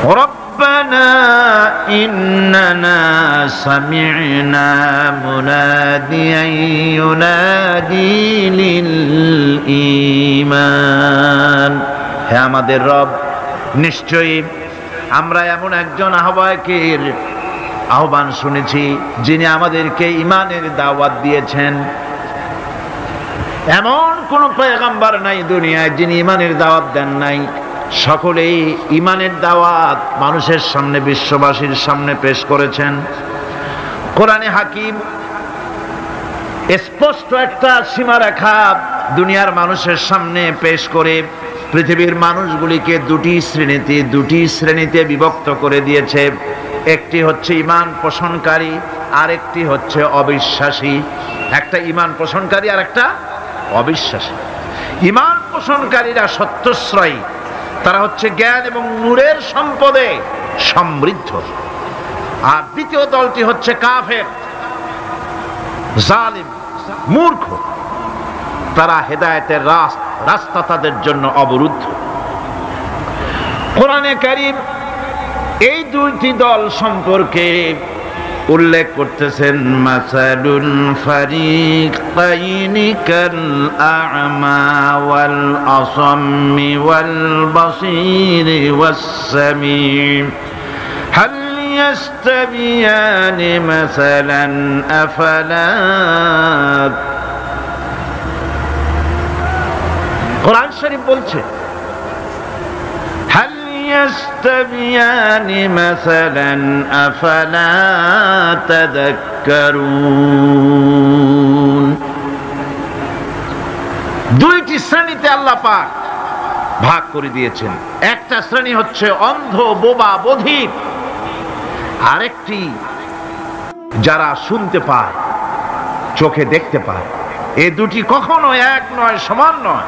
ربنا إننا سمعنا مناديا ينادي للإيمان হে আমাদের রব, নিশ্চয়ই আমরা এমন একজন আহ্বায়কের আহ্বান শুনেছি যিনি আমাদেরকে ঈমানের দাওয়াত দিয়েছেন। এমন কোন পয়গম্বর নাই দুনিয়ায় যিনি ঈমানের দাওয়াত দেন নাই। সকলেই ঈমানের দাওয়াত মানুষের সামনে, বিশ্ববাসীর সামনে পেশ করেছেন। কোরআনে হাকিম স্পষ্ট একটা সীমারেখা দুনিয়ার মানুষের সামনে পেশ করে পৃথিবীর মানুষগুলিকে দুটি শ্রেণীতে বিভক্ত করে দিয়েছে। একটি হচ্ছে ঈমান পোষণকারী, আরেকটি হচ্ছে অবিশ্বাসী। একটা ঈমান পোষণকারী আর একটা অবিশ্বাসী। ঈমান পোষণকারীরা সত্যশ্রয়ী, তারা হচ্ছে জ্ঞান এবং নূরের সম্পদে সমৃদ্ধ। আর দ্বিতীয় দলটি হচ্ছে কাফের, জালিম, মূর্খ। তারা হেদায়েতের রাস্তা তাদের জন্য অবরুদ্ধ। কোরআনে কারীম এই দুইটি দল সম্পর্কে উল্লেখ করতেছেন, মাসালুল ফারিকাইনি কাল আ'মা ওয়াল আসাম্মি ওয়াল বাসীরি ওয়াস সামিম হাল ইয়াস্তাবিয়ানি মাসালান আফালা। কোরআন শরীফ বলছে হাল ইয়াস্তাবিয়ানি মাসালান আফালা তাযাক্কারুন। দুইটি শ্রেণীতে আল্লাহ পাক ভাগ করে দিয়েছেন। একটা শ্রেণী হচ্ছে অন্ধ, বোবা, বধির। আরেকটি যারা শুনতে পায়, চোখে দেখতে পায়। এ দুটি কখনো এক নয়, সমান নয়।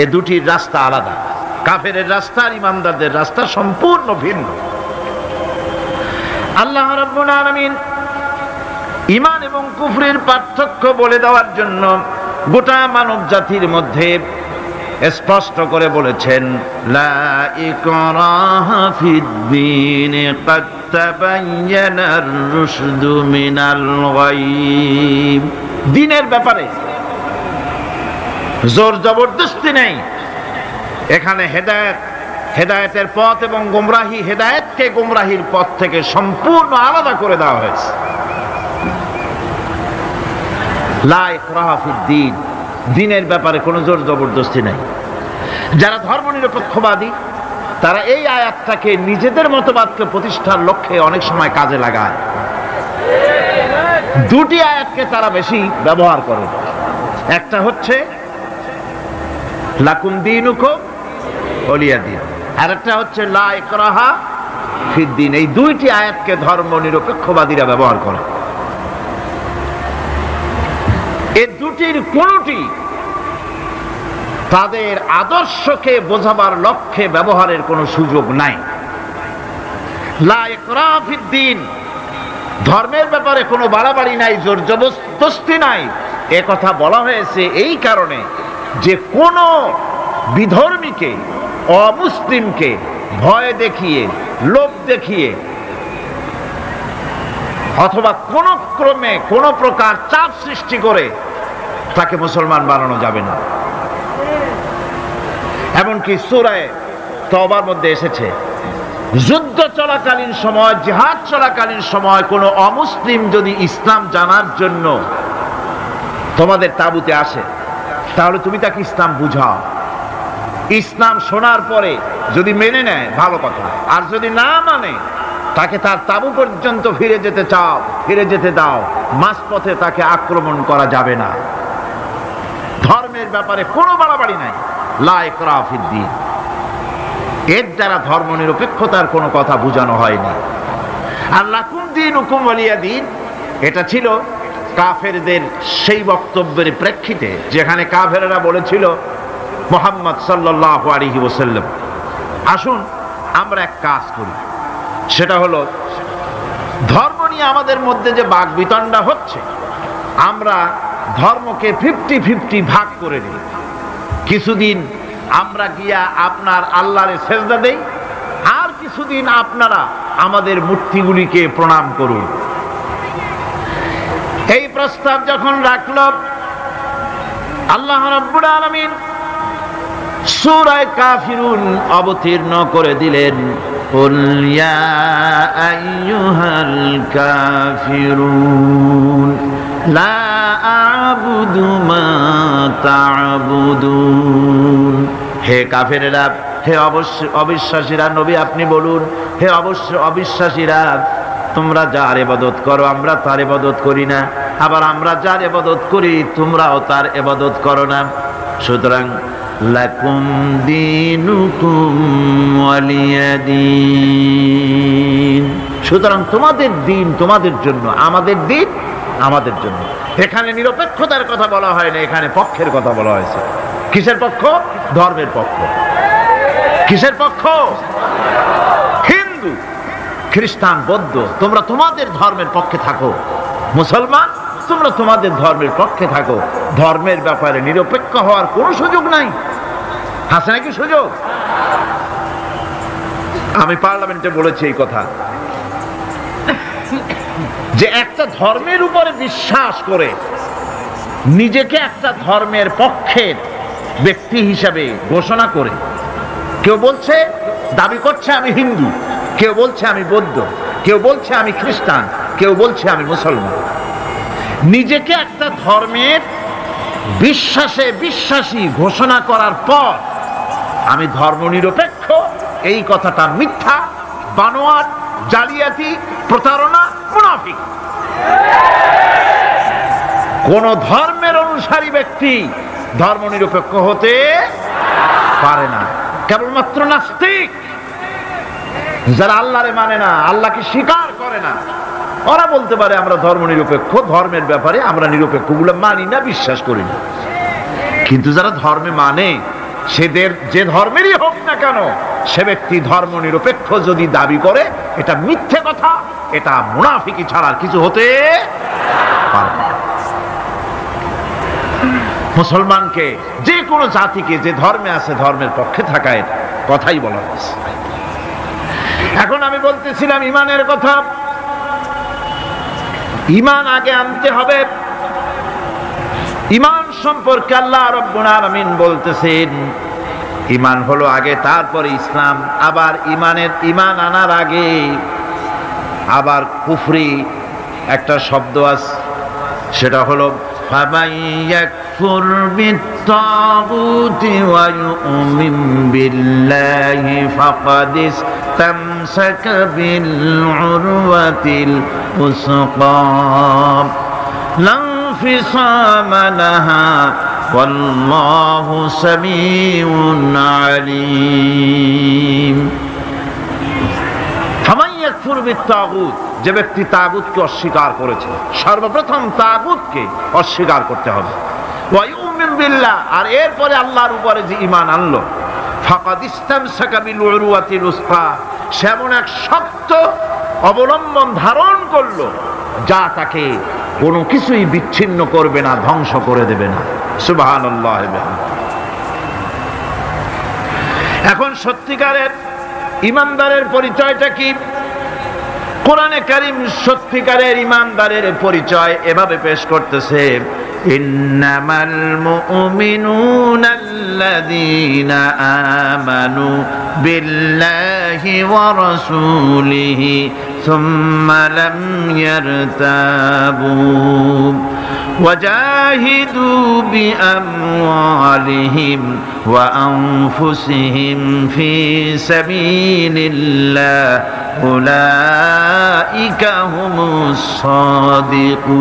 এ দুটির রাস্তা আলাদা। কাফেরের রাস্তা আর ইমানদারদের রাস্তা সম্পূর্ণ ভিন্ন। আল্লাহ রাব্বুল আলামিন ঈমান এবং কুফরের পার্থক্য বলে দেওয়ার জন্য গোটা মানব জাতির মধ্যে স্পষ্ট করে বলেছেন, লা ইকরাহা ফিদ-দীন ক্বাদ তাবায়্যানার রুশদু মিনাল গায়ব। দ্বীনের ব্যাপারে জোর জবরদস্তি নেই। এখানে হেদায়েতের পথ এবং গোমরাহি, হেদায়েতকে গোমরাহির পথ থেকে সম্পূর্ণ আলাদা করে দেওয়া হয়েছে। লা ইকরাহা ফিদ-দীন, দ্বীনের ব্যাপারে কোনো জোর জবরদস্তি নেই। যারা ধর্মনিরপেক্ষবাদী তারা এই আয়াতটাকে নিজেদের মতবাদকে প্রতিষ্ঠার লক্ষ্যে অনেক সময় কাজে লাগায়। দুটি আয়াতকে তারা বেশি ব্যবহার করে। একটা হচ্ছে লাকুম দীনুকুম ওয়ালিয়া দীন, আর একটা হচ্ছে লা ইকরাহা ফিদ-দীন। এই দুইটি আয়াতকে ধর্মনিরপেক্ষবাদীরা ব্যবহার করে। এই দুটির কোনটি তাদের আদর্শকে বোঝাবার লক্ষ্যে ব্যবহারের কোনো সুযোগ নাই। লা ইকরাহা ফিদ-দীন, ধর্মের ব্যাপারে কোনো বাড়াবাড়ি নাই, জোর জবরদস্তি নাই। এ কথা বলা হয়েছে এই কারণে যে কোন বিধর্মীকে, অমুসলিমকে ভয় দেখিয়ে, লোভ দেখিয়ে অথবা কোন ক্রমে কোন প্রকার চাপ সৃষ্টি করে তাকে মুসলমান বানানো যাবে না। এমনকি সূরা তওবার মধ্যে এসেছে, যুদ্ধ চলাকালীন সময়, জিহাদ চলাকালীন সময় কোন অমুসলিম যদি ইসলাম জানার জন্য তোমাদের তাঁবুতে আসে, তাহলে তুমি তাকে ইসলাম বুঝাও। ইসলাম শোনার পরে যদি মেনে নেয় ভালো কথা, আর যদি না মানে তাকে তার তাঁবু পর্যন্ত ফিরে যেতে দাও। মাঝপথে তাকে আক্রমণ করা যাবে না। ধর্মের ব্যাপারে কোনো বাড়াবাড়ি নাই। লা ইকরাহা ফিদ-দীন, এর দ্বারা ধর্মনিরপেক্ষতার কোনো কথা বোঝানো হয়নি। আর লাকুম দীনুকুম ওয়ালিয়া দীন, এটা ছিল কাফেরদের সেই বক্তব্যের প্রেক্ষিতে যেখানে কাফেররা বলেছিল মুহাম্মদ সাল্লাল্লাহু আলাইহি ওয়াসাল্লাম, আসুন আমরা এক কাজ করি, সেটা হলো ধর্ম নিয়ে আমাদের মধ্যে যে বাকবিতণ্ডা হচ্ছে, আমরা ধর্মকে 50-50 ভাগ করে নিই। কিছুদিন আমরা গিয়া আপনার আল্লাহরে সেজদা দেই, কিছুদিন আপনারা আমাদের মূর্তিগুলিকে প্রণাম করুন। এই প্রস্তাব যখন রাখল, আল্লাহ রাব্বুল আলামিন সূরা কাফিরুন অবতীর্ণ করে দিলেন, কুল ইয়া আইয়ুহাল কাফিরুন লা আ'বুদু মা তা'বুদুন। হে কাফেরেরা, হে অবিশ্বাসীরা, নবী আপনি বলুন, হে অবিশ্বাসীরা, তোমরা যার ইবাদত করো আমরা তার ইবাদত করি না, আবার আমরা যার ইবাদত করি তোমরাও তার ইবাদত করো না। সুতরাং লাকুম দীনুকুম ওয়ালিয়া দীন। সুতরাং তোমাদের দিন তোমাদের জন্য, আমাদের দিন আমাদের জন্য। এখানে নিরপেক্ষতার কথা বলা হয় না, এখানে পক্ষের কথা বলা হয়েছে। কিসের পক্ষ? ধর্মের পক্ষ। কিসের পক্ষ? হিন্দু, খ্রিস্টান, বৌদ্ধ, তোমরা তোমাদের ধর্মের পক্ষে থাকো। মুসলমান, তোমরা তোমাদের ধর্মের পক্ষে থাকো। ধর্মের ব্যাপারে নিরপেক্ষ হওয়ার কোনো সুযোগ নাই। আছে নাকি সুযোগ? আমি পার্লামেন্টে বলেছি এই কথা, যে একটা ধর্মের উপরে বিশ্বাস করে নিজেকে একটা ধর্মের পক্ষের ব্যক্তি হিসাবে ঘোষণা করে কেউ বলছে, দাবি করছে আমি হিন্দু, কেউ বলছে আমি বৌদ্ধ, কেউ বলছে আমি খ্রিস্টান, কেউ বলছে আমি মুসলমান। নিজেকে একটা ধর্মের বিশ্বাসী ঘোষণা করার পর আমি ধর্মনিরপেক্ষ, এই কথাটা মিথ্যা, বানোয়াট, জালিয়াতি, প্রতারণা, মুনাফিক। কোন ধর্মের অনুসারী ব্যক্তি ধর্মনিরপেক্ষ হতে পারে না। কেবলমাত্র নাস্তিক, যারা আল্লাহরে মানে না, আল্লাহকে স্বীকার করে না, ওরা বলতে পারে আমরা ধর্মনিরপেক্ষ, ধর্মের ব্যাপারে আমরা নিরপেক্ষ, গুলো মানি না, বিশ্বাস করি না। কিন্তু যারা ধর্মে মানে, সেদের যে ধর্মেরই হোক না কেন, সে ব্যক্তি ধর্মনিরপেক্ষ যদি দাবি করে, এটা মিথ্যে কথা, এটা মুনাফিকি ছাড়া কিছু হতে পারে না। মুসলমানকে, যে কোনো জাতিকে যে ধর্মে আছে ধর্মের পক্ষে থাকার কথাই বলা হয়েছে। এখন আমি বলতেছিলাম ইমানের কথা। ইমান আগে আনতে হবে। ইমান সম্পর্কে আল্লাহ রাব্বুল আলামিন বলতেছেন, ইমান হলো আগে, তারপরে ইসলাম। আবার ইমান আনার আগে আবার কুফরি একটা শব্দ আছে, সেটা হলো ফামান ইয়াকফুর বিত্তাগুতি ওয়া ইউমিন বিল্লাহি ফাকাদ ইসতামসাকা বিল উরওয়াতিল উসকা লা ইনফিসামা লাহা ওয়াল্লাহু সামিউন আলীম। ফামান ইয়াকফুর বিত্তাগুত, যে ব্যক্তি তাগুতকে অস্বীকার করেছে, সর্বপ্রথম তাগুতকে অস্বীকার করতে হবে। ওয়া ইউমিন বিল্লাহ, আর এরপরে আল্লাহর উপরে যে ঈমান আনলো, ফাকাদ ইসতামসাকা বিল উরওয়াতিল উসকা, সে এমন এক শক্ত অবলম্বন ধারণ করলো যা তাকে কোনো কিছুই বিচ্ছিন্ন করবে না, ধ্বংস করে দেবে না। সুবহানাল্লাহ। এখন সত্যিকারের ঈমানদারের পরিচয়টা কি? কোরআনে কারীম সত্যিকারের ঈমানদারের পরিচয় এভাবে পেশ করতেছে, ইন্নামাল মুমিনুনা আল্লাযীনা আমানু বিল্লাহি ওয়া রাসূলিহি সুম্মা লাম ইয়ারতাবু ওয়াজাহিদু বিআমওয়ালিহিম ওয়া আনফুসিহিম ফি সাবিলিল্লাহ উলাইকা হুমুস সাদিকুন।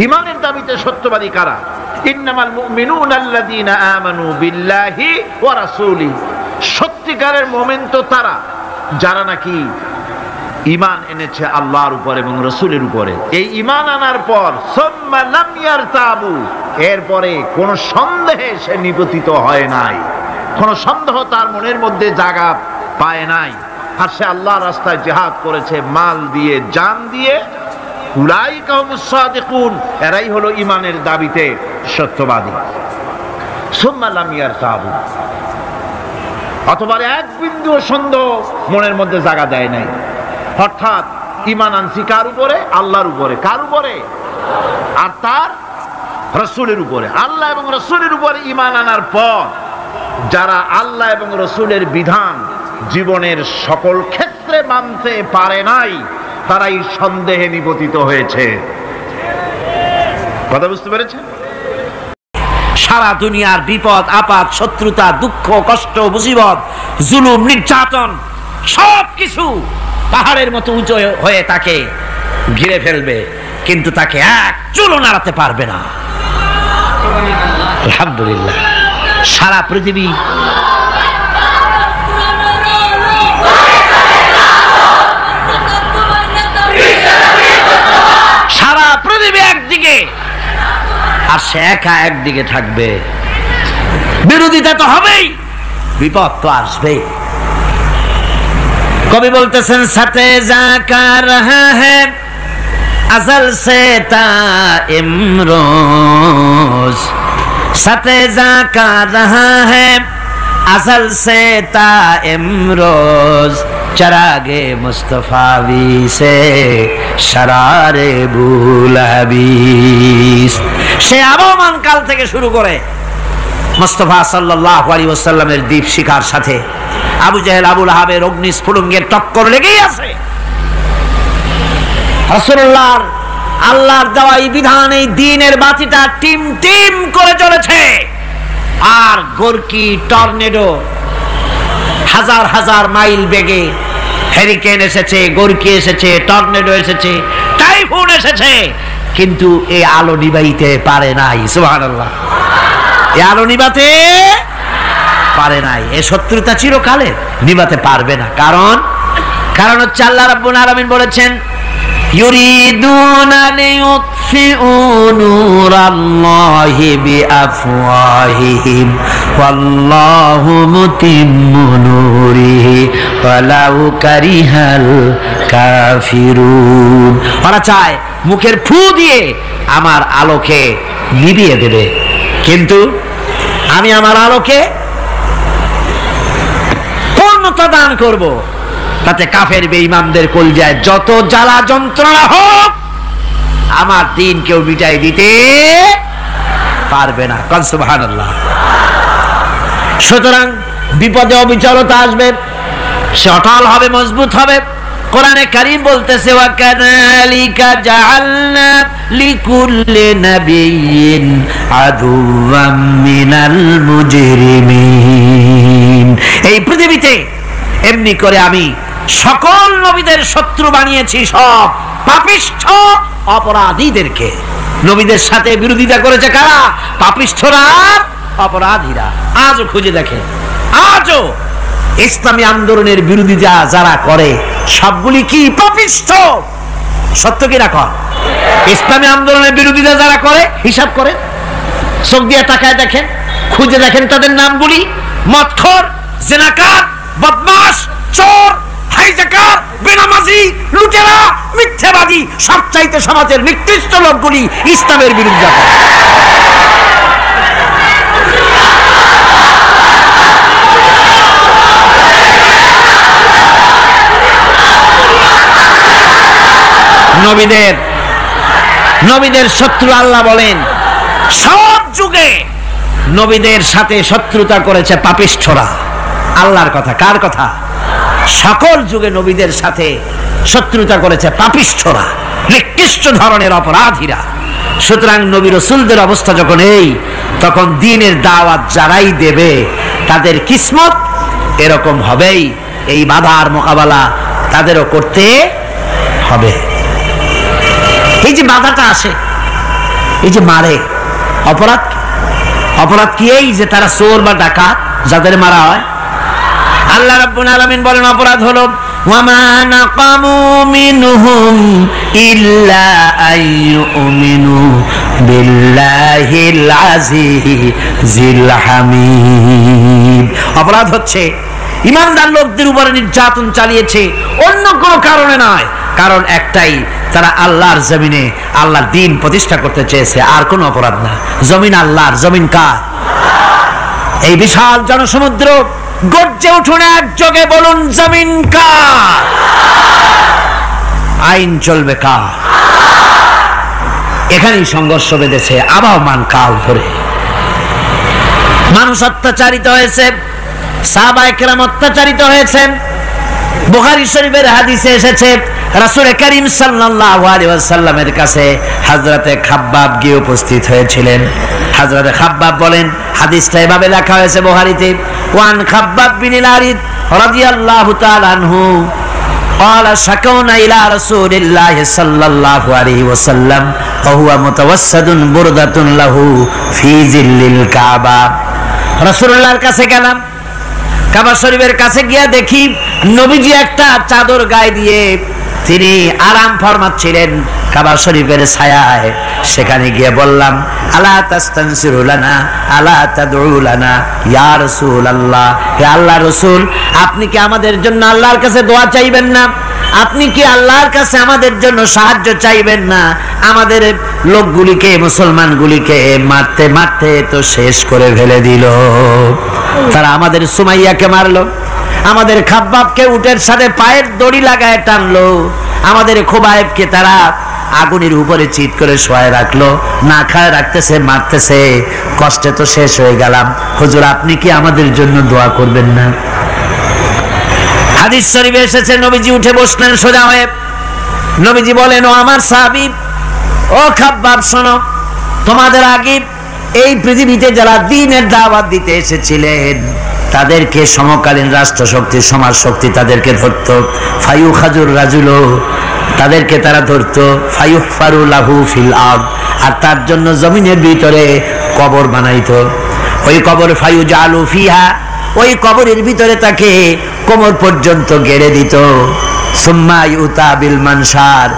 ঈমানের দাবিতে সত্যবাদী কারা? ইন্নামাল মুমিনুনা আল্লাযীনা আমানু বিল্লাহি ওয়া রাসূলিহি, সত্যিকারের মুমিন তো তারা যারা নাকি ঈমান এনেছে আল্লাহর উপর এবং রাসূলের উপরে। এই ঈমান আনার পর সুম্মা লাম ইয়ারতাবু, এরপরে কোন সন্দেহে সে নিপতিত হয় নাই, কোন সন্দেহ তার মনের মধ্যে জায়গা পায় নাই, আর সে আল্লাহর রাস্তায় জিহাদ করেছে মাল দিয়ে, জান দিয়ে। উলাইকা হুমুস সাদিকুন, এরাই হলো ঈমানের দাবিতে সত্যবাদী। সুম্মা লাম ইয়ারতাবু, অথবা এক বিন্দু সন্দেহ মনের মধ্যে জায়গা দেয় নাই। অর্থাৎ ঈমান আনছি কার উপরে? আল্লাহর উপরে। কার উপরে? আর তার রাসূলের উপরে। আল্লাহ এবং রাসূলের উপরে ঈমান আনার পর যারা আল্লাহ এবং রাসূলের বিধান জীবনের সকল ক্ষেত্রে মানতে পারে নাই, তারাই সন্দেহে নিপতিত হয়েছে। কথা বুঝতে পেরেছেন? সারা দুনিয়ার বিপদ আপদ, শত্রুতা, দুঃখ, কষ্ট, মুসিবত, জুলুম, নির্যাতন সবকিছু পাহাড়ের মতো উঁচু হয়ে তাকে ঘিরে ফেলবে, কিন্তু তাকে এক চুলও নাড়াতে পারবে না। আলহামদুলিল্লাহ। সারা পৃথিবী একদিকে আর সে একা একদিকে থাকবে। বিরোধিতা তো হবেই, বিপদ তো আসবে। কবি বলতেছেন সাথে জাকা রহা হ্যায় আজল সে তা ইমরোজ, সাথে জাকা রহা হ্যায় আজল সে তা ইমরোজ, চরাগে মুস্তফাবি সে শরারে বুলহাবিস। সে আবহমান কাল থেকে শুরু করে মুস্তাফা সাল্লাল্লাহু আলাইহি ওয়াসাল্লামের দীপ শিখার সাথে আবু জাহেল, আবু লাহাবের অগ্নিস্ফুলিঙ্গের টক্কর লেগেই আছে। রাসূলুল্লাহর আল্লাহর দেওয়া এই বিধান, এই দ্বীনের বাতিটা টিম টিম করে চলেছে। আর গোরকি, টর্নেডো, হাজার হাজার মাইল বেগে হেরিকেন এসেছে, গোরকি এসেছে, টর্নেডো এসেছে, টাইফুন এসেছে, কিন্তু এই আলো নিবাইতে পারে নাই। সুবহানাল্লাহ। এই আলো নিবাতে পারে নাই। এই শত্রুতা চিরকালের, নিবাতে পারবে না। কারণ হচ্ছে আল্লাহ রাব্বুল আলামিন বলেছেন ইউরিদুনা লিয়ুতফিউ নূরাল্লাহি বিআফওয়াহিহিম ওয়াল্লাহু মুতিম্মু নূরিহি ওয়ালাউ কারিহাল কাফিরুন। ওরা চায় মুখের ফু দিয়ে আমার আলোকে নিভিয়ে দেবে, কিন্তু আমি আমার আলোকে পূর্ণতা দান করব। তাতে কাফের বেঈমানদের কলজায় যত জ্বালা যন্ত্রণা হোক, আমার দ্বীন কেউ মিটাই দিতে পারবে না। কোন সুবহানাল্লাহ। সুতরাং বিপদে অবিচলতা আসবে, সে অটল হবে, মজবুত হবে। কোরআনে কারীম বলতেছে ওয়া কাযালিকা জাআলনা লিকুল্লি নাবিয়্যিন আদুওয়াম মিনাল মুজরিমিন। এই পৃথিবীতে এমনি করে আমি সকল নবীদের শত্রু বানিয়েছি, সব পাপিষ্ঠ অপরাধীদেরকে। নবীদের সাথে বিরোধিতা করেছে কারা? পাপিষ্ঠরা আর অপরাধীরা। আজও খুঁজে দেখে, আজও ইসলামী আন্দোলনের বিরোধিতা যারা করে সবগুলি কি? পাপিষ্ঠ। সত্য কি না কর? ইসলামী আন্দোলনের বিরোধিতা যারা করে হিসাব করে, চোখ দিয়ে তাকায় দেখেন, খুঁজে দেখেন তাদের নামগুলি। মদখোর, জিনাকার, বদমাশ, চোর, হাইজাকার, বেনামাজি, লুটেরা, মিথ্যাবাদী, সবচাইতে সমাজের নিকৃষ্ট লোকগুলি ইসলামের বিরুদ্ধে করে। নবীদের শত্রু আল্লাহ বলেন সব যুগে নবীদের সাথে শত্রুতা করেছে পাপিষ্ঠরা। আল্লাহর কথা। কার কথা? সকল যুগে নবীদের সাথে শত্রুতা করেছে পাপিষ্ঠরা, নিকৃষ্ট ধরনের অপরাধীরা। সুতরাং নবী রাসূলদের অবস্থা যখন এই, তখন দ্বীনের দাওয়াত যারাই দেবে তাদের কিসমত এরকম হবেই। এই বাধার মোকাবেলা তাদেরও করতে হবে। এই যে বাধাটা আসে, এই যে মারে, অপরাধ কি? এই যে তারা চোর বা ডাকাত যাদের মারা হয়। আল্লাহ রাব্বুল আলামিন বলেন অপরাধ হলো ওয়ামা নাকামু মিনহুম ইল্লা আইয়ুমিনু বিল্লাহিল আজিজিল হামিদ। অপরাধ হচ্ছে ঈমানদার লোকদের উপরে নির্যাতন চালিয়েছে, অন্য কোনো কারণে নয়। কারণ একটাই, তারা আল্লাহর জমিনে আল্লাহর দ্বীন প্রতিষ্ঠা করতে চেয়েছে, আর কোনো অপরাধ না। জমিন আল্লাহর, জমিন কার? এই বিশাল জনসমুদ্র গর্জে উঠুন একযোগে বলুন জমিন কার, আইন চলবে কার। এখানেই সংঘর্ষ বেঁধেছে আবহমান কাল ধরে। মানুষ অত্যাচারিত হয়েছে, সাহাবায়ে কেরাম অত্যাচারিত হয়েছেন। বুখারী শরীফের হাদিসে এসেছে রাসূল করিম সাল্লাল্লাহু আলাইহি ওয়াসাল্লামের কাছে হযরতে খাব্বাব গিয়ে উপস্থিত হয়েছিলেন। হযরতে খাব্বাব বলেন, হাদিসটা এভাবে লেখা হয়েছে বুখারীতে, ওয়ান খাব্বাব বিন আরিদ রাদিয়াল্লাহু তাআলা আনহু قال شكونا إلى رسول الله صلى الله عليه وسلم وهو متوسد بردة له في ظل الكعبة। রাসূলুল্লাহর কাছে গেলাম, কাবা শরীফের কাছে গিয়ে দেখি নবীজি একটা চাদর গায়ে দিয়ে তিনি আরাম ফরমাচ্ছিলেন কাবা শরীফের ছায়ায়। সেখানে গিয়ে বললাম, আলা তাস্তানসিরু লানা আলা তাদউ লানা ইয়া রাসূলুল্লাহ, হে আল্লাহর রাসূল, আপনি কি আমাদের জন্য আল্লাহর কাছে দোয়া চাইবেন না? আপনি কি আল্লাহর কাছে আমাদের জন্য সাহায্য চাইবেন না? আমাদের লোকগুলিকে, মুসলমানগুলিকে মারতে মারতে তো শেষ করে ফেলে দিল। তারা আমাদের সুমাইয়াকে মারলো, আমাদের খাব্বাবকে উটের সাথে পায়ের দড়ি লাগায় টানলো, আমাদের খুবাইবকে তারা আগুনের উপরে চিৎ করে শোয়ায় রাখলো, না খায় রাখতেছে, মারতেছে, কষ্টে তো শেষ হয়ে গেলাম। হুজুর, আপনি কি আমাদের জন্য দোয়া করবেন না? হাদিস শরীফে এসেছে নবীজি উঠে বসলেন সোজা হয়ে। নবীজি বলেন, ও আমার সাহাবী, ও খাব্বাব, শোনো, তোমাদের আগে এই পৃথিবীতে যারা দ্বীনের দাওয়াত দিতে এসেছিলেন তাদেরকে সমকালীন রাষ্ট্রশক্তি, সমাজ শক্তি তাদেরকে ধরতো। ফায়ুখাজুর রাজুলো, তাদেরকে তারা ধরতো। ফায়ুহফারু লাহু ফিল আরদ, আর তার জন্য জমিনের ভিতরে কবর বানাইতো। ওই কবর ফায়ুজালু ফিহা, ওই কবরের ভিতরে তাকে কোমর পর্যন্ত গেড়ে দিত। সুম্মা ইউতা বিল মানশার,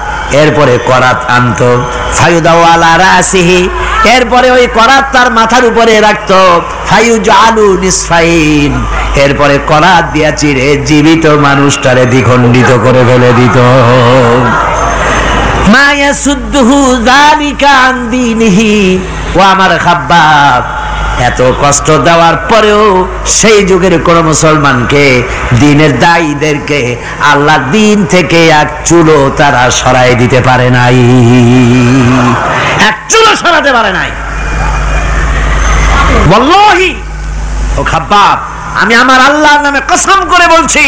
এরপরে করাত আনতো। ফায়ুদাউ আলা রাসিহি, এরপরে ওই করাত তার মাথার উপরে রাখতো। ফায়ুজালু নিসফাইন, এরপরে করাত দিয়া চিরে জীবিত মানুষটারে দ্বিখণ্ডিত করে ফেলে দিত। মা ইয়াসুদ্দুহু যালিকা আন দীনিহি, ও আমার খাব্বাব, এত কষ্ট দেওয়ার পরেও সেই যুগের কোন মুসলমানকে, দ্বীনের দায়ীদেরকে আল্লাহ দ্বীন থেকে এক চুলো তারা সরাই দিতে পারে নাই, এক চুলো সরাতে পারে নাই। ওয়াল্লাহি, ও খাব্বাব, আমি আমার আল্লাহর নামে কসম করে বলছি,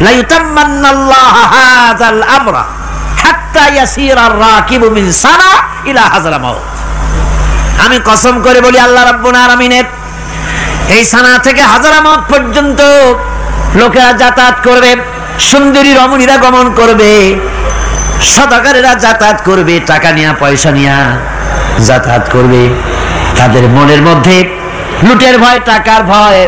লা ইউতাম্মান্নাল্লাহু হাযাল আমরা হাত্তা ইয়াসিরার রাকিবু মিন সানা ইলা হাযরামাউত। আমি কসম করে বলি, আল্লাহ রাব্বুল আলামিনের এই সানা থেকে হাজারামাত পর্যন্ত লোকেরা যাতায়াত করবে, সুন্দরী রমণীরা গমন করবে, সদাগরেরা যাতায়াত করবে, টাকা নিয়া পয়সা নিয়া যাতায়াত করবে। তাদের মনের মধ্যে লুটের ভয়, টাকার ভয়,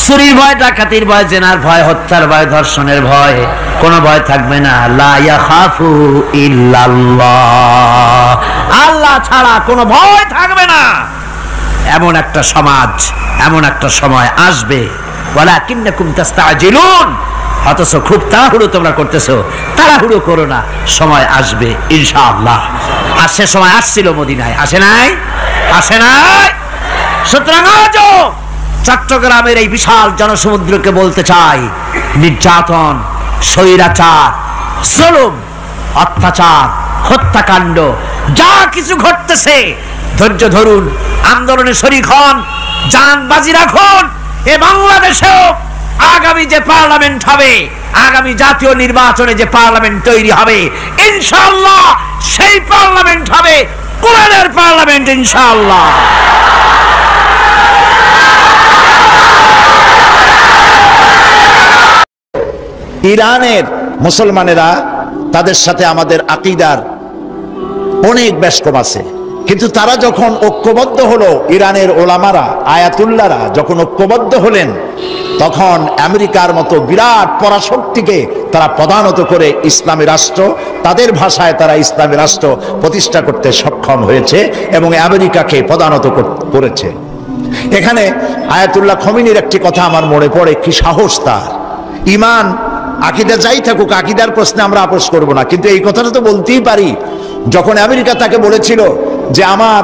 চুরির ভয়, ডাকাতির ভয়, জেনার ভয়, হত্যার ভয়, ধর্ষণের ভয়, কোনো ভয় থাকবে না। লা ইয়াখাফু ইল্লাল্লাহ, আল্লাহ ছাড়া কোনো ভয় থাকবে না। এমন একটা সমাজ, এমন একটা সময় আসবে। ওয়ালাকিন্নাকুম তাস্তাজিলুন, অথচ খুব তাড়াহুড়ো তোমরা করতেছো। তাড়াহুড়ো করো না, সময় আসবে ইনশাআল্লাহ। আর সে সময় আসছিল মদিনায়, আসে নাই? আসে নাই? সুতরাং আজও চট্টগ্রামের এই বিশাল জনসমুদ্রকে বলতে চাই, নির্যাতন, স্বৈরাচার, জুলুম, অত্যাচার, হত্যাকাণ্ড যা কিছু ঘটতেছে, ধৈর্য ধরুন, আন্দোলনে শরীক হন, জান বাজি রাখুন। এ বাংলাদেশেও আগামী যে পার্লামেন্ট হবে, আগামী জাতীয় নির্বাচনে যে পার্লামেন্ট তৈরি হবে, ইনশাআল্লাহ সেই পার্লামেন্ট হবে কোরআনের পার্লামেন্ট, ইনশাআল্লাহ। ইরানের মুসলমানেরা, তাদের সাথে আমাদের আকীদার অনেক বেশকম আছে, কিন্তু তারা যখন ঐক্যবদ্ধ হলো, ইরানের ওলামারা, আয়াতুল্লাহরা যখন ঐক্যবদ্ধ হলেন, তখন আমেরিকার মতো বিরাট পরাশক্তিকে তারা প্রধানত করে ইসলামী রাষ্ট্র, তাদের ভাষায় তারা ইসলামী রাষ্ট্র প্রতিষ্ঠা করতে সক্ষম হয়েছে এবং আমেরিকাকে প্রধানত করেছে। এখানে আয়াতুল্লাহ খমিনির একটি কথা আমার মনে পড়ে, কি সাহস তার! ঈমান আকীদা যাই থাকুক, আকীদার প্রশ্নে আমরা আপোস করব না, কিন্তু এই কথাটা তো বলতেই পারি। যখন আমেরিকা তাকে বলেছিল যে আমার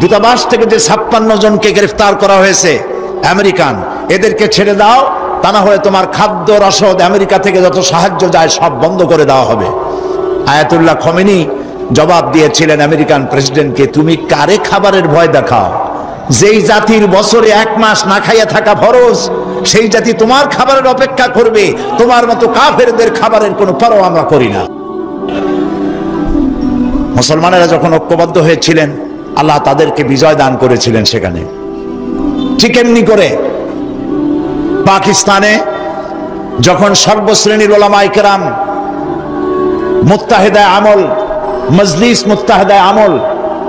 দূতাবাস থেকে যে 56 জনকে গ্রেফতার করা হয়েছে আমেরিকান, এদেরকে ছেড়ে দাও, তা না হলে তোমার খাদ্য রসদ আমেরিকা থেকে যত সাহায্য যায় সব বন্ধ করে দেওয়া হবে। আয়াতুল্লাহ খমেনি জবাব দিয়েছিলেন আমেরিকান প্রেসিডেন্টকে, তুমি কারে খাবারের ভয় দেখাও? যেই জাতির বছরে 1 মাস না খাইয়া থাকা ফরজ, সেই জাতি তোমার খাবারের অপেক্ষা করবে? তোমার মতো কাফেরদের খাবারের কোনো পরোয়া আমরা করি না। মুসলমানেরা যখন ঐক্যবদ্ধ হয়েছিলেন, আল্লাহ তাদেরকে বিজয় দান করেছিলেন সেখানে। ঠিক এমনি করে পাকিস্তানে যখন সর্বশ্রেণীর ওলামায়ে কেরাম মুত্তাহিদা আমল, মজলিস মুত্তাহিদা আমল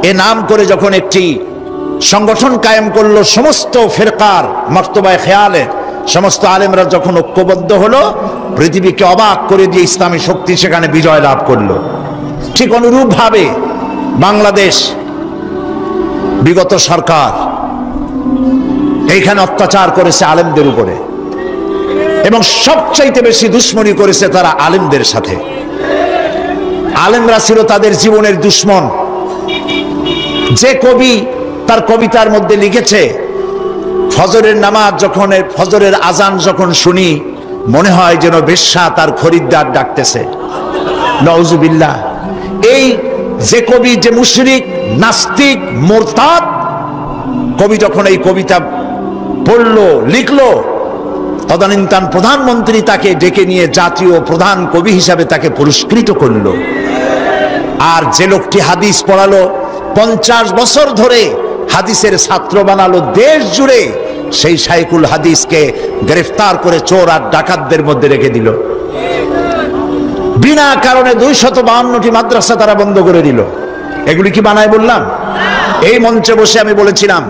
এ নাম করে যখন একটি সংগঠন কায়েম করলো, সমস্ত ফিরকার মর্তবায়ে খেয়ালের সমস্ত আলেমরা যখন ঐক্যবদ্ধ হলো, পৃথিবীকে অবাক করে দিয়ে ইসলামী শক্তি সেখানে বিজয় লাভ করলো। ঠিক অনুরূপ ভাবে বাংলাদেশ বিগত সরকার এইখানে অত্যাচার করেছে আলেমদের উপরে, এবং সবচাইতে বেশি দুশ্মনী করেছে তারা আলেমদের সাথে। আলেমরা ছিল তাদের জীবনের দুশ্মন। যে কবি তার কবিতার মধ্যে লিখেছে, ফজরের নামাজ যখন, ফজরের আজান যখন শুনি মনে হয় যেন বেশ্যা তার খরিদ্দার ডাকতেছে। নাউজুবিল্লাহ। এই যে কবি, যে মুশরিক, নাস্তিক, মুরতাদ কবি যখন এই কবিতা পড়লো, লিখলো, তদানীন্তন প্রধানমন্ত্রী তাকে ডেকে নিয়ে জাতীয় প্রধান কবি হিসাবে তাকে পুরস্কৃত করলো। আর যে লোকটি হাদিস পড়ালো, 50 বছর ধরে হাদিসের ছাত্র বানালো দেশ জুড়ে, সেই শাইখুল হাদিসকে গ্রেফতার করে চোর আর ডাকাতদের মধ্যে রেখে দিল। বিনা কারণে 252টি মাদ্রাসা তারা বন্ধ করে দিল। এগুলি কি বানায় বললাম? এই মঞ্চে বসে আমি বলেছিলাম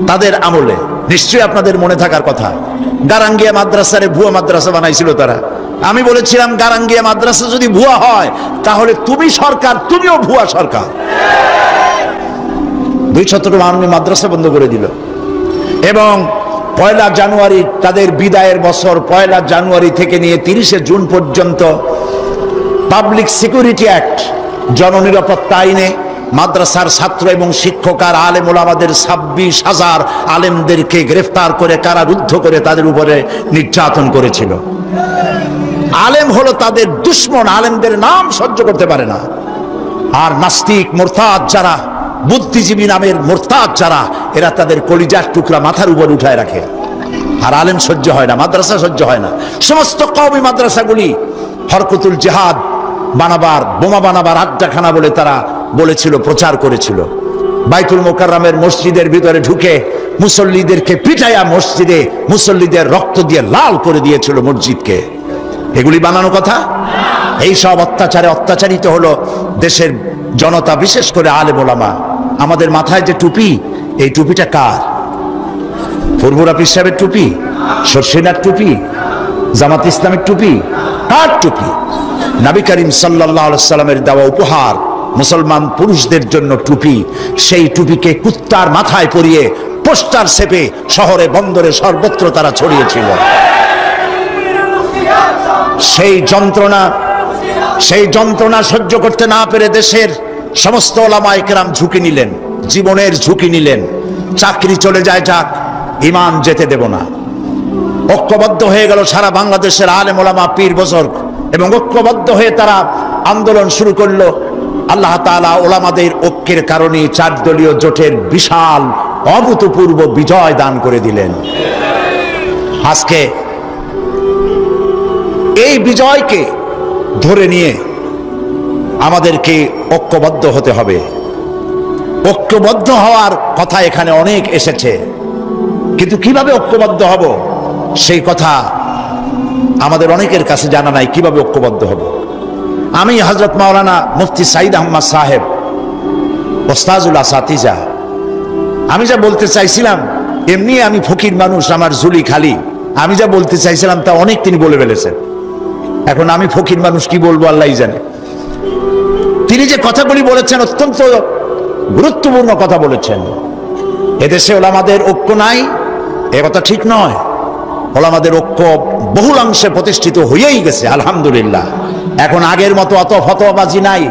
তাদের আমলে, নিশ্চয়ই আপনাদের মনে থাকার কথা, গারাঙ্গিয়া মাদ্রাসারে ভুয়া মাদ্রাসা বানাইছিল তারা। আমি বলেছিলাম গারাঙ্গিয়া মাদ্রাসা যদি ভুয়া হয় তাহলে তুমি সরকার, তুমিও ভুয়া সরকার। 252 মাদ্রাসা বন্ধ করে দিল। এবং 1 জানুয়ারি তাদের বিদায়ের বছর, 1 জানুয়ারি থেকে নিয়ে 30 জুন পর্যন্ত পাবলিক সিকিউরিটি অ্যাক্ট, জননিরাপত্তা আইনে মাদ্রাসার ছাত্র এবং শিক্ষক আর আলেম ওলামাদের 26,000 আলেমদেরকে গ্রেফতার করে কারারুদ্ধ করে তাদের উপরে নির্যাতন করেছিল। আলেম হলো তাদের দুশ্মন, আলেমদের নাম সহ্য করতে পারে না। আর নাস্তিক, মুরতাদ যারা, বুদ্ধিজীবী নামের মুরতাদ যারা, এরা তাদের কলিজার টুকরা মাথার উপর উঠায় রাখে। আর আলেম সহ্য হয় না, মাদ্রাসা সহ্য হয় না। সমস্ত কওমি মাদ্রাসাগুলি হরকতুল জিহাদ বানাবার, বোমা বানাবার আড্ডাখানা বলে তারা বলেছিল, প্রচার করেছিল। বাইতুল মোকাররমের মসজিদের ভিতরে ঢুকে মুসল্লিদেরকে পিটাইয়া মসজিদে মুসল্লিদের রক্ত দিয়ে লাল করে দিয়েছিল মসজিদকে। এগুলি বানানো কথা? এই সব অত্যাচারে অত্যাচারিত হলো দেশের জনতা, বিশেষ করে আলেম ওলামা। আমাদের মাথায় যে টুপি, এই টুপিটা কার? ফুরফুরা পীর সাহেবের টুপি? শর্ষিনার টুপি? জামাত ইসলামের টুপি? কার টুপি? নবী করিম সাল্লাল্লাহু আলাইহি সাল্লামের দেওয়া উপহার মুসলমান পুরুষদের জন্য টুপি। সেই টুপিকে কুত্তার মাথায় পরিয়ে পোস্টার ছেপে শহরে বন্দরে সর্বত্র তারা ছড়িয়েছিল। সেই যন্ত্রণা সহ্য করতে না পেরে দেশের সমস্ত ওলামায়ে কেরাম ঝুঁকি নিলেন, জীবনের ঝুঁকি নিলেন। চাকরি চলে যায় যাক, ঈমান যেতে দেব না। ঐক্যবদ্ধ হয়ে গেল সারা বাংলাদেশের আলেম ওলামা, পীর বুজুর্গ, এবং ঐক্যবদ্ধ হয়ে তারা আন্দোলন শুরু করলো। আল্লাহ তাআলা ওলামাদের ঐক্যের কারণে 4 দলীয় জোটের বিশাল অভূতপূর্ব বিজয় দান করে দিলেন। আজকে এই বিজয়কে ধরে নিয়ে আমাদেরকে ঐক্যবদ্ধ হতে হবে। ঐক্যবদ্ধ হওয়ার কথা এখানে অনেক এসেছে, কিন্তু কিভাবে ঐক্যবদ্ধ হব সেই কথা আমাদের অনেকের কাছে জানা নাই। কিভাবে ঐক্যবদ্ধ হব? আমি হযরত মাওলানা মুফতি সাঈদ আহমদ সাহেব, ওস্তাজুল আসাতিজা, আমি যা বলতে চাইছিলাম, এমনি আমি ফকির মানুষ, আমার ঝুলি খালি, আমি যা বলতে চাইছিলাম তা অনেক তিনি বলে ফেলেছেন। এখন আমি ফকির মানুষ কি বলবো আল্লাহই জানে। তিনি যে কথাগুলি বলেছেন অত্যন্ত গুরুত্বপূর্ণ কথা বলেছেন। এদেশে ওলামাদের ঐক্য নাই, এ কথা ঠিক নয়। ওলামাদের ঐক্য বহুলাংশে প্রতিষ্ঠিত হয়েই গেছে আলহামদুলিল্লাহ। এখন আগের মতো অত ফতোয়াবাজি নাই,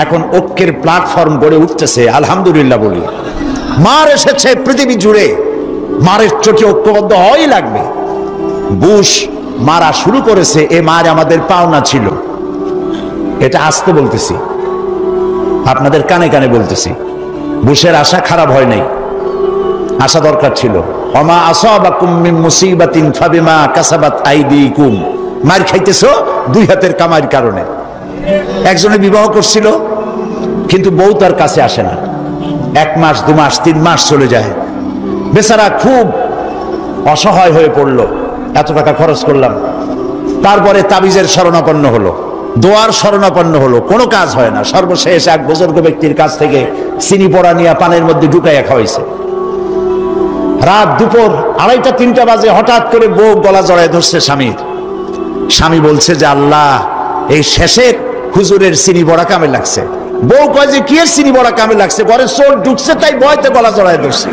এখন ঐক্যের প্ল্যাটফর্ম গড়ে উঠতেছে আলহামদুলিল্লাহ বলি। মার এসেছে পৃথিবী জুড়ে, মারের চোটে ঐক্যবদ্ধ হওয়াই লাগবে। বুশ মারা শুরু করেছে, এ মার আমাদের পাওনা ছিল। এটা আস্তে বলতেছি, আপনাদের কানে কানে বলতেছি। বুশের আশা খারাপ হয় নাই, আশা দরকার ছিল। ওমা আসাবাকুম মিন মুসিবাতিন ফাবিমা কাসাবাত আইদিকুম। মার খাইতেছো দুই হাতের কামাইয়ের কারণে। একজনে বিবাহ করছিল, কিন্তু বউ তার কাছে আসে না। 1 মাস 2 মাস 3 মাস চলে যায়, বেচারা খুব অসহায় হয়ে পড়লো। এত টাকা খরচ করলাম, তারপরে তাবিজের শরণাপন্ন হলো, দোয়ার শরণাপন্ন হলো, কোনো কাজ হয় না। সর্বশেষ এক বুজুর্গ ব্যক্তির কাছ থেকে চিনি পড়া নিয়ে পানের মধ্যে ঢুকাইয়া খাওয়াইছে। রাত দুপুর 2:30-3টা বাজে হঠাৎ করে বউ গলা জড়ায় ধরছে স্বামীর। স্বামী বলছে যে আল্লাহ, এই শেষের হুজুরের চিনি বড়া কামে লাগছে। বউ কয় যে কি এর চিনি বড়া কামে লাগছে, ঘরে চোর ঢুকছে তাই ভয়তে গলা জড়ায় ধরছে।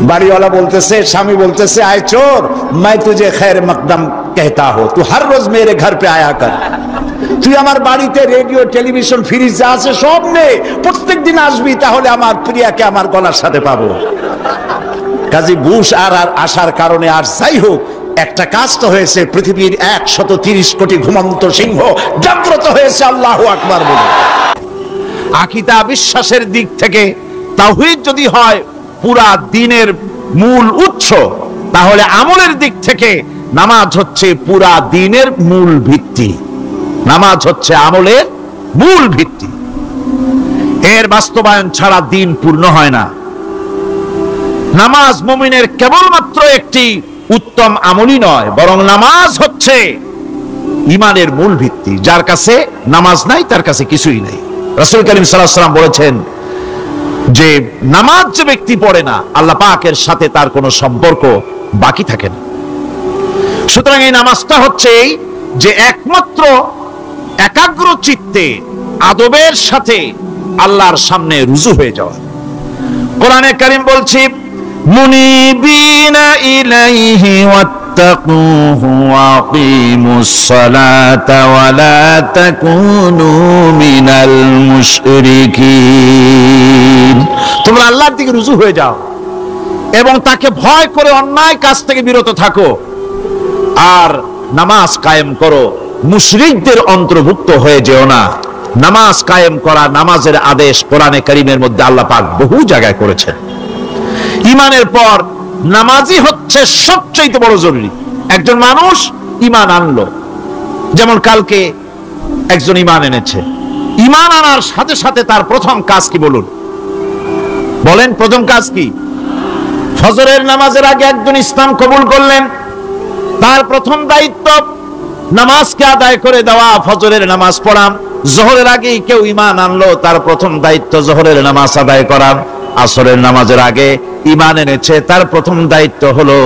বাড়িওয়ালা বলতেছে, স্বামী বলতেছে, আয় চোর, मैं तुझे खैर मकदम कहता हूं, तू हर रोज मेरे घर पे आया कर। তুই আমার বাড়িতে রেডিও টেলিভিশন ফ্রিজ যা আছে সব নে, প্রত্যেকদিন আসবি, তাহলে আমার প্রিয়াকে আমার গলার সাথে পাবো। কাজী বুশ আর আসার কারণে আর যাই হোক, একটা কাজ তো হয়েছে। পৃথিবীর 130 কোটি ঘুমন্ত সিংহ জাগ্রত হয়েছে, আল্লাহু আকবার বলে। আকীদা বিশ্বাসের দিক থেকে তাওহীদ যদি হয় পুরা দ্বীনের মূল উৎস, তাহলে আমলের দিক থেকে নামাজ হচ্ছে পুরা দ্বীনের মূল ভিত্তি। নামাজ হচ্ছে আমলের মূল ভিত্তি, এর বাস্তবায়ন ছাড়া দ্বীন পূর্ণ হয় না। নামাজ মুমিনের কেবলমাত্র একটি উত্তম আমলই নয়, বরং নামাজ হচ্ছে ঈমানের মূল ভিত্তি। যার কাছে নামাজ নাই তার কাছে কিছুই নাই। রাসূল করিম সাল্লাল্লাহু আলাইহি ওয়াসাল্লাম বলেছেন যে নামাজ যে ব্যক্তি পড়ে না, আল্লাহ পাকের সাথে তার কোনো সম্পর্ক বাকি থাকে না। সুতরাং এই নামাজটা হচ্ছে যে একমাত্র একাগ্র চিত্তে আদবের সাথে আল্লাহর সামনে রুজু হয়ে যাওয়া। কোরআনে কারীম বলছে, মুনিবিনা ইলাইহি ওয়াত্তাকুহু ওয়া আকিমুস সালাতা ওয়া লা তাকুনু মিনাল মুশরিকিন। তোমরা আল্লাহর দিকে রুজু হয়ে যাও এবং তাকে ভয় করে অন্যায় কাজ থেকে বিরত থাকো, আর নামাজ কায়েম করো, মুশরিকদের অন্তর্ভুক্ত হয়ে যেও না। নামাজ কায়েম করা, নামাজের আদেশ কোরআনে কারীমের মধ্যে আল্লাহ পাক বহু জায়গায় করেছেন। ঈমানের পর নামাজই হচ্ছে সবচেয়ে বড় জরুরি। একজন মানুষ ঈমান আনলো, যেমন কালকে একজন ঈমান এনেছে, ঈমান আনার সাথে সাথে তার প্রথম কাজ কি বলুন? বলেন, প্রথম কাজ কি? ফজরের নামাজের আগে একজন ইসলাম কবুল করলেন, তার প্রথম দায়িত্ব নামাজকে আদায় করে দেওয়া, ফজরের নামাজ পড়া। জোহরের আগে কেউ ঈমান আনলো, তার প্রথম দায়িত্ব জোহরের নামাজ আদায় করা। আসরের নামাজের আগে ঈমান এনেছে, তার প্রথম দায়িত্ব হলো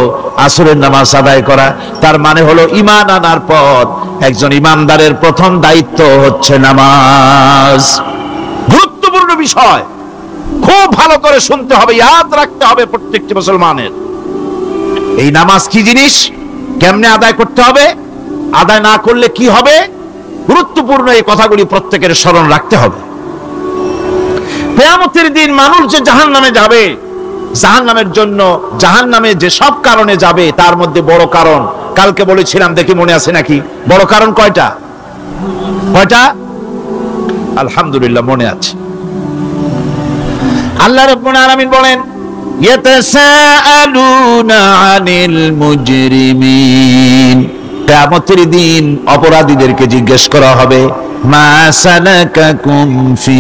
আসরের নামাজ আদায় করা। তার মানে হলো ঈমান আনার পর একজন ঈমানদারের প্রথম দায়িত্ব হচ্ছে নামাজ। গুরুত্বপূর্ণ বিষয়, খুব ভালো করে শুনতে হবে, ইয়াদ রাখতে হবে প্রত্যেকটি মুসলমানের। এই নামাজ কি জিনিস, কেমনে আদায় করতে হবে, আদায় না করলে কি হবে, গুরুত্বপূর্ণ এই কথাগুলি প্রত্যেকের স্মরণ রাখতে হবে। কিয়ামতের দিন মানুষ যে জাহান্নামে যাবে, জাহান্নামের জন্য, জাহান্নামে যে সব কারণে যাবে তার মধ্যে বড় কারণ কালকে বলেছিলাম, দেখি মনে আছে নাকি? বড় কারণ কয়টা? কয়টা? আলহামদুলিল্লাহ মনে আছে। আল্লাহ রাব্বুল আলামিন বলেন, ইয়াতাসাআলুনা আনিল মুজরিমিন। কিয়ামতের দিন অপরাধীদেরকে জিজ্ঞেস করা হবে, মা সালাকাকুম ফি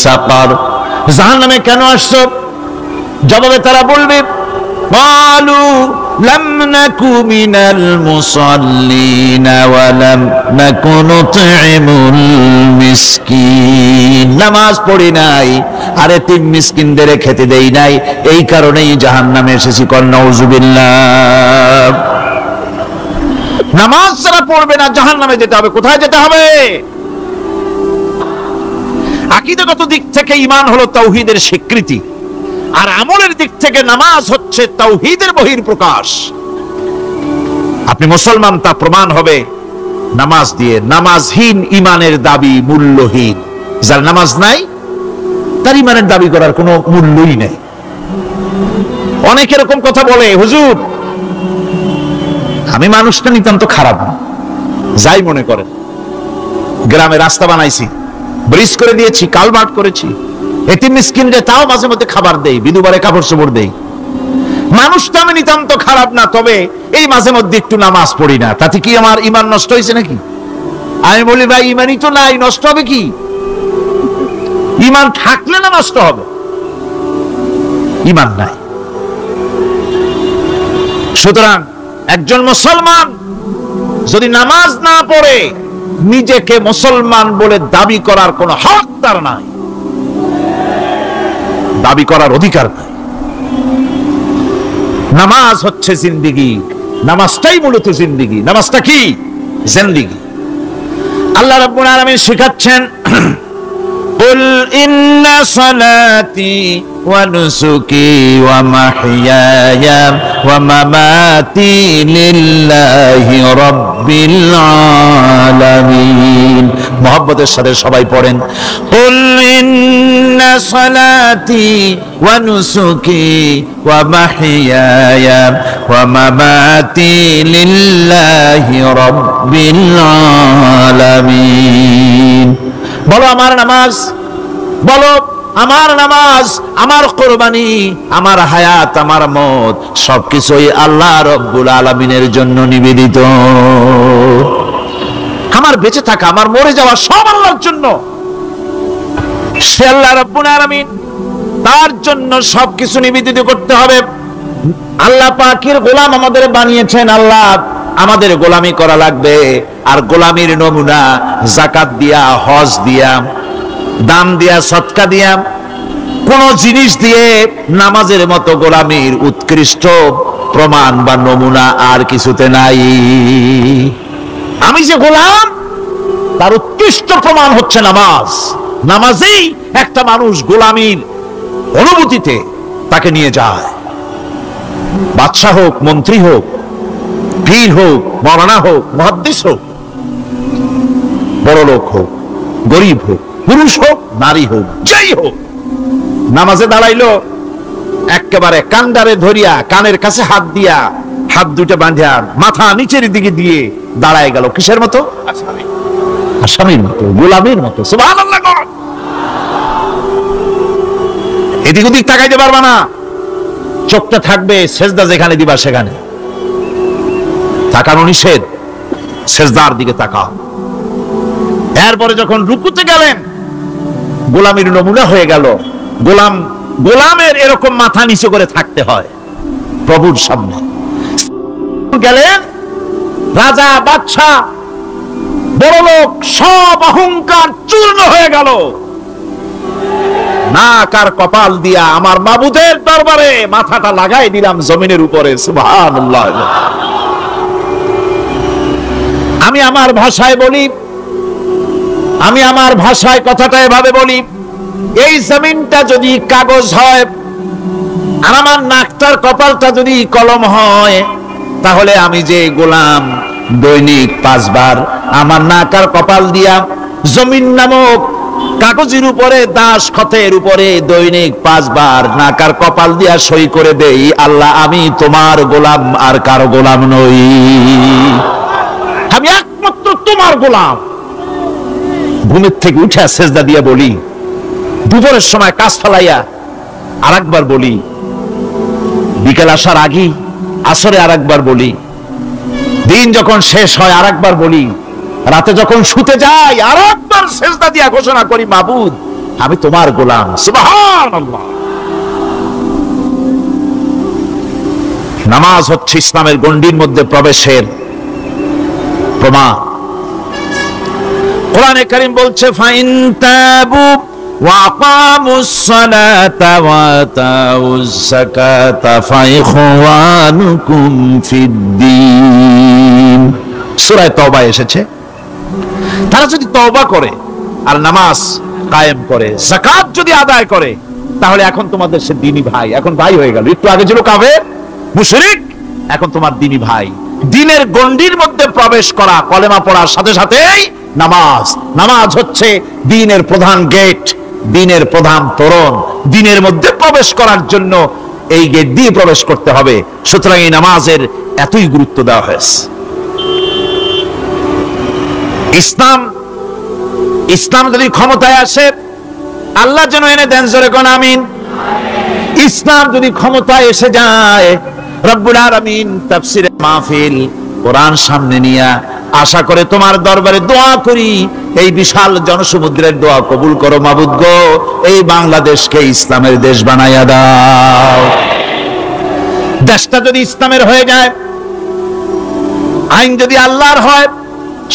সাকার, জাহান্নামে কেন আসছো? জবাবে তারা বলবে, ক্বালু লাম নাকু মিনাল মুসাল্লিনা ওয়া লাম নাকু নুতঈমুল মিসকিন। নামাজ পড়ি নাই, আর এতিম মিসকিনদের খেতে দেই নাই, এই কারণেই জাহান্নামে এসেছি। নাউযুবিল্লাহ। নামাজ যারা পড়বে না জাহান্নামে যেতে হবে। কোথায় যেতে হবে? আকীদাগত দিক থেকে ঈমান হলো তাওহীদের স্বীকৃতি, আর আমলের দিক থেকে নামাজ হচ্ছে তাওহীদের বহিঃপ্রকাশ। আপনি মুসলমান তা প্রমাণ হবে নামাজ দিয়ে। নামাজহীন ঈমানের দাবি মূল্যহীন। যার নামাজ নাই তার ঈমানের দাবি করার কোনো মূল্যই নেই। অনেক এরকম কথা বলে, হুজুর আমি মানুষটা নিতান্ত খারাপ না, যাই মনে করেন, গ্রামে রাস্তা বানাইছি, ব্রিজ করে দিয়েছি, কালভার্ট করেছি, এতিম মিসকিনরে তাও মাঝে মধ্যে খাবার দেই, বিধবারে কাপড় চোপড় দেই, মানুষটা আমি নিতান্ত খারাপ না, তবে এই মাঝে মধ্যে একটু নামাজ পড়ি না, তাতে কি আমার ঈমান নষ্ট হয়েছে নাকি? আমি বলি ভাই ঈমানই তো নাই, নষ্ট হবে কি? ঈমান থাকলে না নষ্ট হবে? ঈমান নাই। সুতরাং একজন মুসলমান যদি নামাজ না পড়ে নিজেকে মুসলমান বলে দাবি করার কোনো হক তার নাই, দাবি করার অধিকার নাই। নামাজ হচ্ছে জিন্দেগি, নামাজটাই মূলত জিন্দেগি। নামাজটা কি? জিন্দেগি। আল্লাহ রাব্বুল আলামিন শিখাচ্ছেন, কুল ইন্না সালাতি ওয়া নুসুকি ওয়া মাহইয়ায়া ওয়া মামাতি লিল্লাহি রাব্বিল আলামিন। মুহাব্বতের সাথে সবাই পড়েন, কুল ইন্না সালাতি ওয়া নুসুকি ওয়া মাহইয়ায়া ওয়া মামাতি লিল্লাহি রাব্বিল আলামিন। বলো আমার নামাজ, বলো আমার নামাজ, আমার কোরবানি, আমার হায়াত, আমার মত সবকিছুই আল্লাহ রব্বুল আলামিনের জন্য নিবেদিত। আমার বেঁচে থাকা, আমার মরে যাওয়া সব আল্লাহর জন্য। সে আল্লাহ রব্বুল আলামিন, তার জন্য সবকিছু নিবেদিত করতে হবে। আল্লাহ পাকের গোলাম আমাদের বানিয়েছেন, আল্লাহ আমাদের গোলামি করা লাগবে। আর গোলামির নমুনা যাকাত দিয়া, হজ দিয়া, দান দিয়া, সদকা দিয়া, কোন জিনিস দিয়ে নামাজের মতো গোলামির উৎকৃষ্ট প্রমাণ বা নমুনা আর কিছুতে নাই। আমি যে গোলাম তার উৎকৃষ্ট প্রমাণ হচ্ছে নামাজ। নামাজেই একটা মানুষ গোলামির অনুভূতিতে তাকে নিয়ে যায়। বাদশাহ হোক, মন্ত্রী হোক, পীর হোক, মাওলানা হোক, মুহাদ্দিস হোক, বড় লোক হোক, গরিব হোক, পুরুষ হোক, নারী হোক, যেই হোক, নামাজে দাঁড়াইলো, একেবারে কান্ডারে ধরিয়া কানের কাছে হাত দিয়া, হাত দুটো বাঁধিয়া মাথা নিচের দিকে দিয়ে দাঁড়ায় গেল। কিসের মতো? আসামির মতো, গোলামের মতো। সুবহানাল্লাহ। এদিক ওদিক তাকাইতে পারবা না, চোখটা থাকবে সেজদা যেখানে দিবা সেখানে। তাকানো নিষেধ, সেজদার দিকে তাকাও। এরপরে যখন রুকুতে গেলেন, গোলামের নমুনা হয়ে গেল। গোলামের এরকম মাথা নিচু করে থাকতে হয় প্রভুর সামনে। গেলেন রাজা, বাদশাহ, বড় লোক, সব অহংকার চূর্ণ হয়ে গেল। নাক আর কপাল দিয়া আমার মাবুদের দরবারে মাথাটা লাগাই দিলাম জমিনের উপরে। সুবহানাল্লাহ। আমি আমার ভাষায় বলি, আমি আমার ভাষায় কথাটা এভাবে বলি, এই জমিনটা যদি কাগজ হয় আর আমার নাকটার কপালটা যদি কলম হয়, তাহলে আমি যে গোলাম দৈনিক 5 বার আমার নাক আর কপাল দিয়া জমিন নামক কাগজের উপরে, দাস খতের উপরে দৈনিক 5 বার নাক আর কপাল দিয়া সই করে দেই, আল্লাহ আমি তোমার গোলাম আর কারো গোলাম নই, আমি একমাত্র তোমার গোলাম। ঘুমের থেকে উঠে সেজদা দিয়া বলি, দুপুরের সময় কাজ ফেলাইয়া আর একবার বলি, বিকেল আসার আগে আসরে আর একবার বলি, দিন যখন শেষ হয় আর একবার বলি, রাতে যখন শুতে যাই আর একবার সেজদা দিয়া ঘোষণা করি, মাবুদ আমি তোমার গোলাম। সুবহানাল্লাহ। নামাজ হচ্ছে ইসলামের গণ্ডির মধ্যে প্রবেশের প্রমাণ। কোরআনে কারীম বলছে, ফাইন তাবু ওয়া আকামুস সালাতা ওয়া আতাউজ যাকাতা ফাইখওয়ানুকুম ফিদ্দীন। সূরা তওবা এসেছে। তারা যদি তওবা করে আর নামাজ কায়েম করে, যাকাত যদি আদায় করে, তাহলে এখন তোমাদের সে দ্বীনি ভাই, এখন ভাই হয়ে গেল। একটু আগে ছিল কাফের, মুশরিক, এখন তোমার দ্বীনি ভাই। দ্বীনের গণ্ডির মধ্যে প্রবেশ করা, কলেমা পড়ার সাথে সাথেই নামাজ। নামাজ হচ্ছে দ্বীনের প্রধান গেট, দ্বীনের প্রধান তোরণ। দ্বীনের মধ্যে প্রবেশ করার জন্য এই গেট দিয়ে প্রবেশ করতে হবে। সুতরাং এই নামাজের এতই গুরুত্ব দেওয়া হয়েছে। ইসলাম যদি ক্ষমতায় আসে, আল্লাহ যেন এনে দেন, জোরে কোন আমিন। ইসলাম যদি ক্ষমতায় এসে যায়, রব্বুল আলামিন তাফসীরে মাহফিল কোরআন সামনে নিয়ে আশা করে তোমার দরবারে দোয়া করি, এই বিশাল জনসমুদ্রের দোয়া কবুল করো মাবুদ গো, এই বাংলাদেশকে ইসলামের দেশ বানাইয়া দাও। দেশটা যদি ইসলামের হয়ে যায়, আইন যদি আল্লাহর হয়,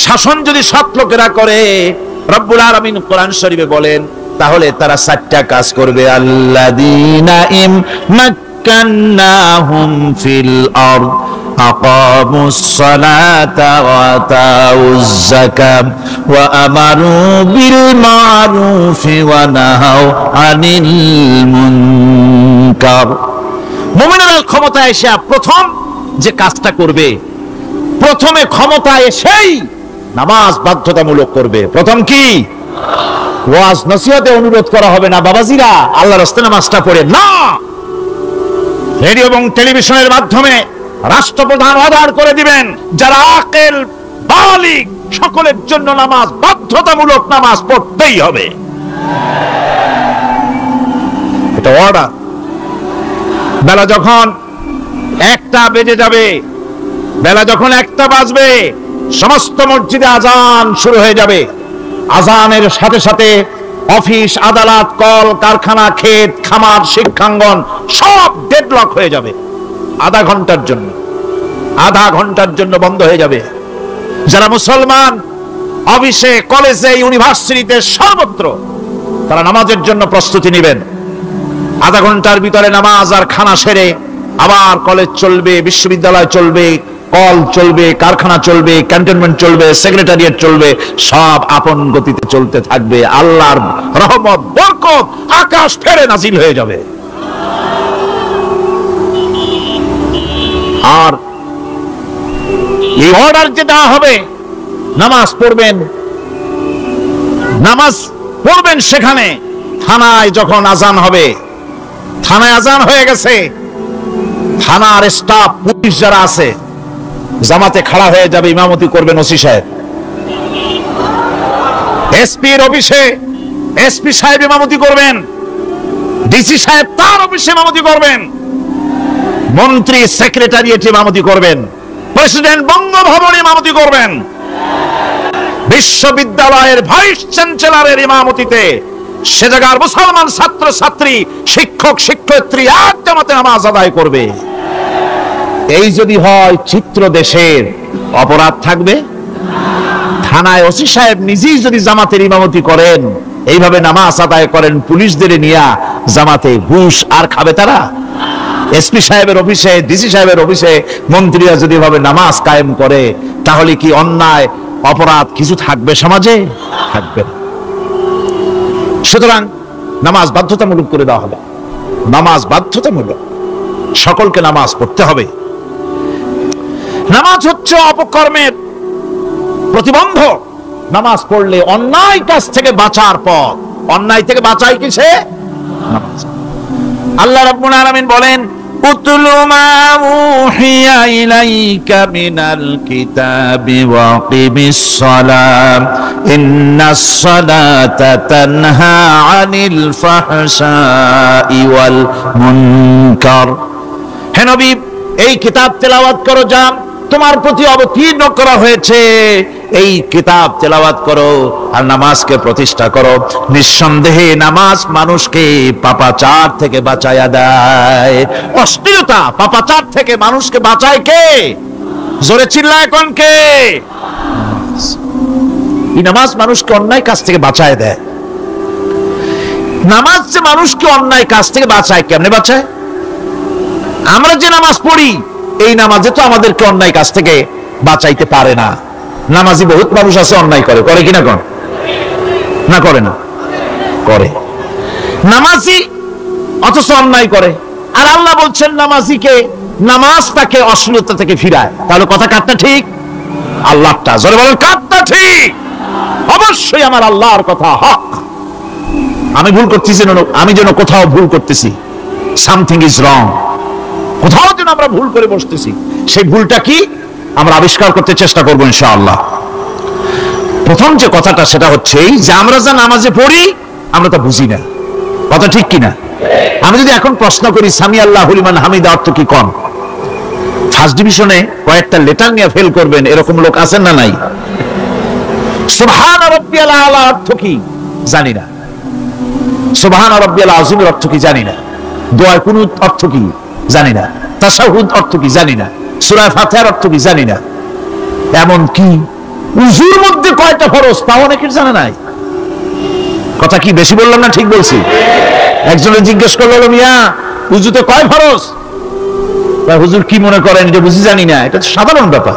শাসন যদি সৎ লোকেরা করে, রব্বুল আলামিন কোরআন শরীফে বলেন, তাহলে তারা 4টা কাজ করবে। আল্লাযীনা ইমাক্কান্নাহুম ফিল আরদ আকামুস সালাতা ওয়া আতাউজ যাকাত ওয়া আমারু বিল মারুফি ওয়া নাহাউ আনিল মুনকার। মুমিনেরা ক্ষমতায় এসে প্রথম যে কাজটা করবে, প্রথমে ক্ষমতায় এসেই নামাজ বাধ্যতামূলক করবে। প্রথম কি? ওয়াজ নসিহতে অনুরোধ করা হবে না, বাবাজিরা আল্লাহর রাস্তায় নামাজটা পড়ে না। রেডিও এবং টেলিভিশনের মাধ্যমে রাষ্ট্রপ্রধান অর্ডার করে দিবেন, যারা আকেল বালিগ সকলের জন্য নামাজ বাধ্যতামূলক, নামাজ পড়তেই হবে, এটা অর্ডার। বেলা যখন 1টা বেজে যাবে, বেলা যখন 1টা বাজবে, সমস্ত মসজিদে আজান শুরু হয়ে যাবে। আজানের সাথে সাথে অফিস, আদালত, কল কারখানা, ক্ষেত খামার, শিক্ষাঙ্গন সব ডেডলক হয়ে যাবে। আধা ঘন্টার জন্য বন্ধ হয়ে যাবে। যারা মুসলমান অফিসে, কলেজে, ইউনিভার্সিটিতে সর্বত্র তারা নামাজের জন্য প্রস্তুতি নেবেন। আধা ঘন্টার ভিতরে নামাজ আর খানা সেরে আবার কলেজ চলবে, বিশ্ববিদ্যালয় চলবে, কল চলবে, কারখানা চলবে, ক্যান্টনমেন্ট চলবে, সেক্রেটারিয়েট চলবে, সব আপন গতিতে চলতে থাকবে। আল্লাহর রহমত, বরকত আকাশ ফেরে নাজিল হয়ে যাবে। আর এই অর্ডার যে দেওয়া হবে, নামাজ পড়বেন, সেখানে থানায় যখন আজান হবে, থানায় আজান হয়ে গেছে, থানার স্টাফ, পুলিশ যারা আছে জামাতে খাড়া হয়ে যাবে, ইমামতি করবেন ওসি সাহেব। এসপির অফিসে এসপি সাহেব ইমামতি করবেন, ডিসি সাহেব তার অফিসে ইমামতি করবেন, মন্ত্রী সেক্রেটারিয়েটে ইমামতি করবেন, প্রেসিডেন্ট বঙ্গভবনে ইমামতি করবেন, বিশ্ববিদ্যালয়ের ভাইস চ্যান্সেলরের ইমামতিতে সে জায়গার মুসলমান ছাত্র ছাত্রী, শিক্ষক শিক্ষয়িত্রী এক জামাতে নামাজ আদায় করবে। এই যদি হয়, চিত্র দেশের অপরাধ থাকবে? থানায় ওসি সাহেব নিজেই যদি জামাতের ইমামতি করেন, এইভাবে নামাজ আদায় করেন পুলিশদের নিয়ে জামাতে, ঘুষ আর খাবে তারা? এসপি সাহেবের অফিসে, ডিসি সাহেবের অফিসে মন্ত্রীরা যদি ভাবে নামাজ কায়েম করে, তাহলে কি অন্যায় অপরাধ কিছু থাকবে সমাজে? থাকবে না। সুতরাং নামাজ বাধ্যতামূলক করে দেওয়া হবে। নামাজ বাধ্যতামূলক, সকলকে নামাজ পড়তে হবে। নামাজ হচ্ছে অপকর্মের প্রতিবন্ধক। নামাজ পড়লে অন্যায় কাজ থেকে বাঁচার পথ। অন্যায় থেকে বাঁচাই কিসে? নামাজ। আল্লাহ রাব্বুল আলামিন বলেন, উতলু মা উহিয়া ইলাইকা মিনাল কিতাবি ওয়া কিমিস সালাত ইন্নাস সালাতা তানহা আনিল ফাহশাই ওয়াল মুনকার। হে নবী, এই কিতাব তেলাওয়াত করো, যা তোমার প্রতি অবতীর্ণ করা হয়েছে, এই কিতাব তেলাওয়াত করো আর নামাজকে প্রতিষ্ঠা করো। নিঃসন্দেহে নামাজ মানুষকে পাপাচার থেকে বাঁচায়া দেয়। অশ্লীলতা, পাপাচার থেকে মানুষকে বাঁচায় কে? জোরে চিল্লায় কোন কে? এই নামাজ মানুষকে অন্যায় কাজ থেকে বাঁচায় দেয়। নামাজ যে মানুষকে অন্যায় কাজ থেকে বাঁচায়, কেমনে বাঁচায়? আমরা যে নামাজ পড়ি, এই নামাজে তো আমাদেরকে অন্যায় কাজ থেকে বাঁচাইতে পারে না। নামাজি বহুত মানুষ আছে অন্যায় করে, করে কিনা? কোন না করে না? করে। নামাজি অথচ অন্যায় করে। আর আল্লাহ বলছেন নামাজিকে, নামাজ তাকে অশ্লীলতা থেকে ফিরায়। তাহলে কথা কাটটা ঠিক? আল্লাহটা জোরে বলেন, কাটটা ঠিক? অবশ্যই আমার আল্লাহর কথা হক। আমি ভুল করতেছি, আমি যেন কোথাও ভুল করতেছি, সামথিং ইজ রং। কোথাও যেন আমরা ভুল করে বসতেছি। সেই ভুলটা কি আমরা আবিষ্কার করতে চেষ্টা করবো ইনশাআল্লাহ। প্রথম যে কথাটা সেটা হচ্ছে এই যে আমরা যা নামাজে পড়ি আমরা তা বুঝি না। কথা ঠিক কিনা? আমি যদি এখন প্রশ্ন করি সামি আল্লাহু লিমান হামিদা অর্থ কি, কম ফার্স্ট ডিভিশনে কয়েকটা লেটার নিয়ে ফেল করবেন এরকম লোক আছেন না নাই? সুবহান রাব্বিয়াল আলা অর্থ কি জানি না, সুবহান রাব্বিয়াল আযীমের অর্থ কি জানি না, দোয়া কুনুত অর্থ কি জানি না, তাশাহুদ অর্থ কি জানি না, সূরা ফাতিহার অর্থ কি জানি না। এমন কি উযুর মধ্যে কয়টা ফরজ তা অনেকের জানা নাই। কথা কি বেশি বললাম না ঠিক বলছি? একজনে জিজ্ঞেস করলো, মিয়া উযুতে কয় ফরজ? হুজুর কি মনে করেন যে বুঝি জানি না? এটা তো সাধারণ ব্যাপার,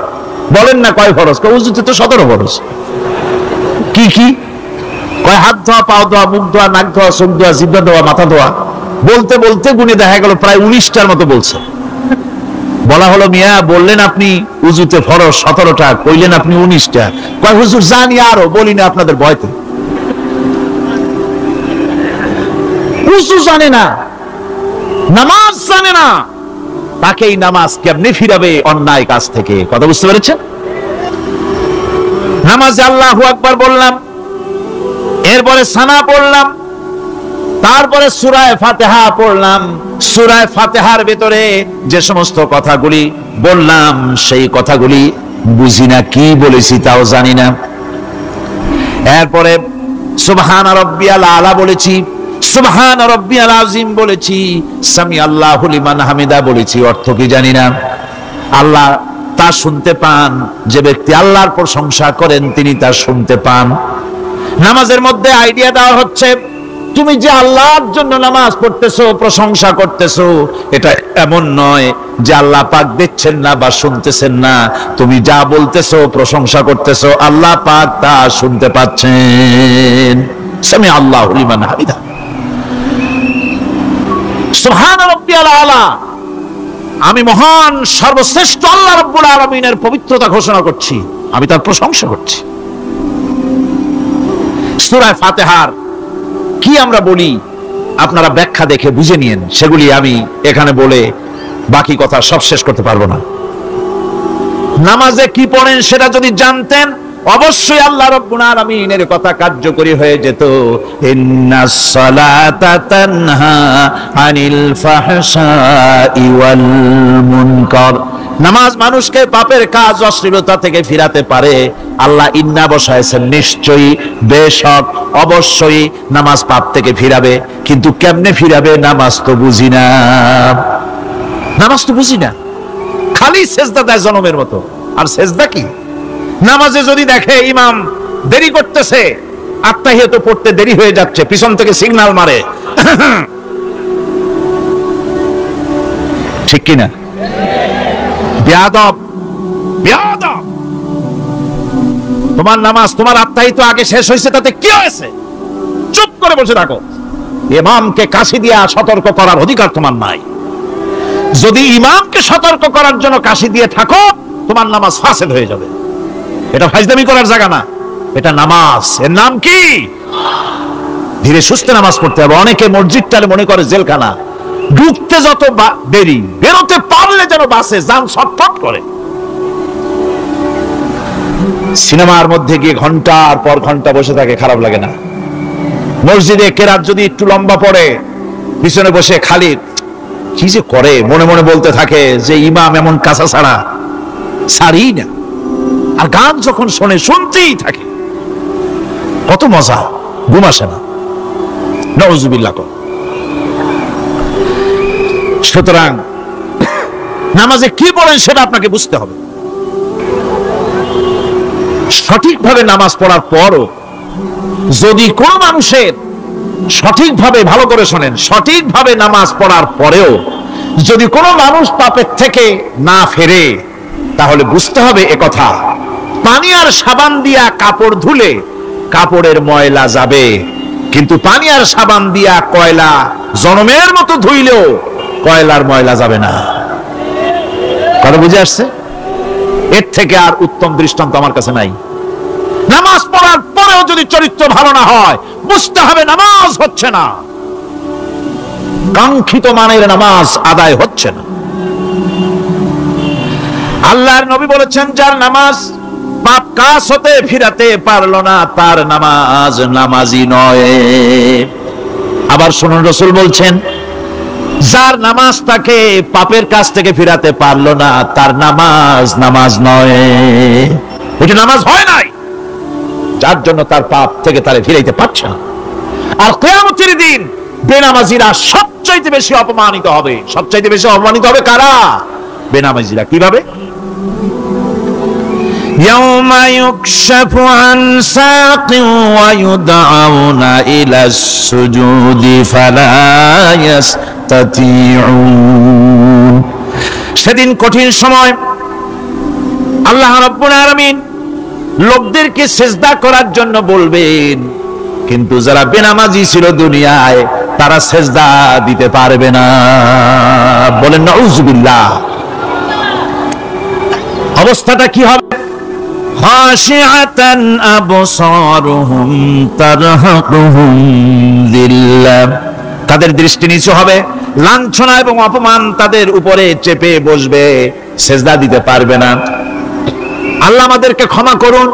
বলেন না কয় ফরজ? উযুতে তো 17 ফরজ। কি কি কয়? হাত ধোয়া, পাও ধোয়া, মুখ ধোয়া, নাক ধোয়া, চোখ ধোয়া, জিহ্বা ধোয়া, মাথা ধোয়া। বলতে বলতে গুণে দেখা গেল প্রায় 19টার মতো বলছে। বলা হলো, মিয়া বললেন আপনি উযুতে ফরজ 17টা, কইলেন আপনি 19টা। কয় হুজুর জানি আরো, বলি না আপনাদের ভয়তে। উযু জানে না, নামাজ জানে না, তাকে এই নামাজ কেমনে ফিরাবে অন্যায় কাজ থেকে? কথা বুঝতে পেরেছেন? নামাজে আল্লাহু আকবার বললাম, এরপরে সানা পড়লাম, তারপরে সূরা ফাতিহা পড়লাম। সূরা ফাতিহার ভিতরে যে সমস্ত কথাগুলি বললাম সেই কথাগুলি বুঝি না, কি বলেছি তাও জানি না। এরপরে সুবহান রাব্বিয়াল আলা বলেছি, সুবহান রাব্বিয়াল আযীম বলেছি, সামি আল্লাহু লিমান হামিদা বলেছি, অর্থ কি জানি না। আল্লাহ তা শুনতে পান, যে ব্যক্তি আল্লাহর প্রশংসা করেন তিনি তা শুনতে পান। নামাজের মধ্যে আইডিয়া দেওয়া হচ্ছে, তুমি যে আল্লাহর জন্য নামাজ পড়তেছো, প্রশংসা করতেছো, এটা এমন নয় যে আল্লাহ পাক দেখছেন না বা শুনতেছেন না। তুমি যা বলতেছো, প্রশংসা করতেছো, আল্লাহ পাক তা শুনতে পাচ্ছেন। সামি আল্লাহু লিমান হামিদা, সুবহান রাব্বিয়াল আলা। আমি মহান সর্বশ্রেষ্ঠ আল্লাহ রাব্বুল আলামিনের পবিত্রতা ঘোষণা করছি, আমি তার প্রশংসা করছি। সূরা ফাতিহার কি আমরা বলি আপনারা ব্যাখ্যা দেখে বুঝে নিয়েন, সেগুলি আমি এখানে বলে বাকি কথা সব শেষ করতে পারবো না। নামাজে কি পড়েন সেটা যদি জানতেন অবশ্যই আল্লাহ রাব্বুল আলামিনের কথা কার্যকরী হয়ে যেত। ইন্নাস সালাতা তানহা আনিল ফাহশাই ওয়াল মুনকার। নামাজ মানুষকে পাপের কাজ, অশ্লীলতা থেকে ফিরাতে পারে। আল্লাহ ইন্না বসায়ছেন, নিশ্চয়ই, বেশক, অবশ্যই নামাজ পাপ থেকে ফিরাবে। কিন্তু কেমনে ফিরাবে নামাজ তো বুঝি না, নামাজ তো বুঝি না। খালি সেজদা দেয় জনমের মতো। আর সেজদা কি? নামাজে যদি দেখে ইমাম দেরি করতেছে, আত্তাহিয়াত পড়তে দেরি হয়ে যাচ্ছে, পিছন থেকে সিগন্যাল মারে, ঠিক কিনা? বেয়াদব, বেয়াদব। তোমার নামাজ, তোমার আত্তাহিয়াত আগে শেষ হয়েছে, তাতে কি হয়েছে? চুপ করে বসে থাকো। ইমামকে কাশি দিয়া সতর্ক করার অধিকার তোমার নাই। যদি ইমামকে সতর্ক করার জন্য কাশি দিয়ে থাকো, তোমার নামাজ ফাসেদ হয়ে যাবে। এটা ফাজলামি করার জায়গা না, এটা নামাজ। এর নাম কি? ধীরে সুস্থে নামাজ পড়তে হবে। অনেকে মসজিদটারে মনে করে জেলখানা, ঢুকতে যত দেরি, বেরোতে পারলে যেন বাসে যান ছটফট করে। সিনেমার মধ্যে গিয়ে ঘন্টার পর ঘন্টা বসে থাকে, খারাপ লাগে না? মসজিদে কেরাত যদি একটু লম্বা পড়ে, পিছনে বসে খালি কি যে করে মনে মনে বলতে থাকে যে ইমাম এমন কাঁচা ছাড়া ছাড়ি না। আর গান যখন শোনে, শুনতেই থাকে, কত মজা, ঘুম আসে না। নাউযুবিল্লাহ। সুতরাং নামাজে কি পড়েন সেটা আপনাকে বুঝতে হবে। সঠিকভাবে নামাজ পড়ার পরও যদি কোন মানুষের সঠিকভাবে, ভালো করে শোনেন, সঠিকভাবে নামাজ পড়ার পরেও যদি কোনো মানুষ পাপের থেকে না ফেরে, তাহলে বুঝতে হবে একথা, পানি আর সাবান দিয়া কাপড় ধুলে কাপড়ের ময়লা যাবে, কিন্তু পানি আর সাবান দিয়া কয়লা জনমের মতো ধুইলেও কয়লার ময়লা যাবে না। কথা বুঝে আসছে? এর থেকে আর উত্তম দৃষ্টান্ত আমার কাছে নাই। নামাজ পড়ার পরেও যদি চরিত্র ভালো না হয়, বুঝতে হবে নামাজ হচ্ছে না, কাঙ্ক্ষিত মানের নামাজ আদায় হচ্ছে না। আল্লাহর নবী বলেছেন, যার নামাজ পাপ কাজ হতে ফিরাতে পারলো না, তার নামাজ নামাজি নয়। আবার শুনুন, রাসূল বলছেন, যার নামাজ তাকে পাপের কাজ থেকে ফিরাতে পারলো না, তার নামাজ নামাজ নয়। ওইটা নামাজ হয় নাই, যার জন্য তার পাপ থেকে তারে ফিরাইতে পারছে না। আর কিয়ামতের দিন বেনামাজিরা সবচাইতে বেশি অপমানিত হবে। সবচাইতে বেশি অপমানিত হবে কারা? বেনামাজিরা। কিভাবে? يوم يكشف عن ساق ويدعون إلى السجود فلا يستطيعون। সেদিন কঠিন সময় আল্লাহ রাব্বুল আলামিন লোকদেরকে সিজদা করার জন্য বলবেন, কিন্তু যারা বেনামাজি ছিল দুনিয়ায় তারা সিজদা দিতে পারবে না। বলেন নাউযুবিল্লাহ। অবস্থাটা কি হবে? খাশিআতান আবসারুহুম তারহাকুহুম যিল্লাহ। তাদের দৃষ্টি নিচু হবে, লাঞ্ছনা এবং অপমান তাদের উপরে চেপে বসবে, সিজদা দিতে পারবে না। আল্লাহ আমাদেরকে ক্ষমা করুন।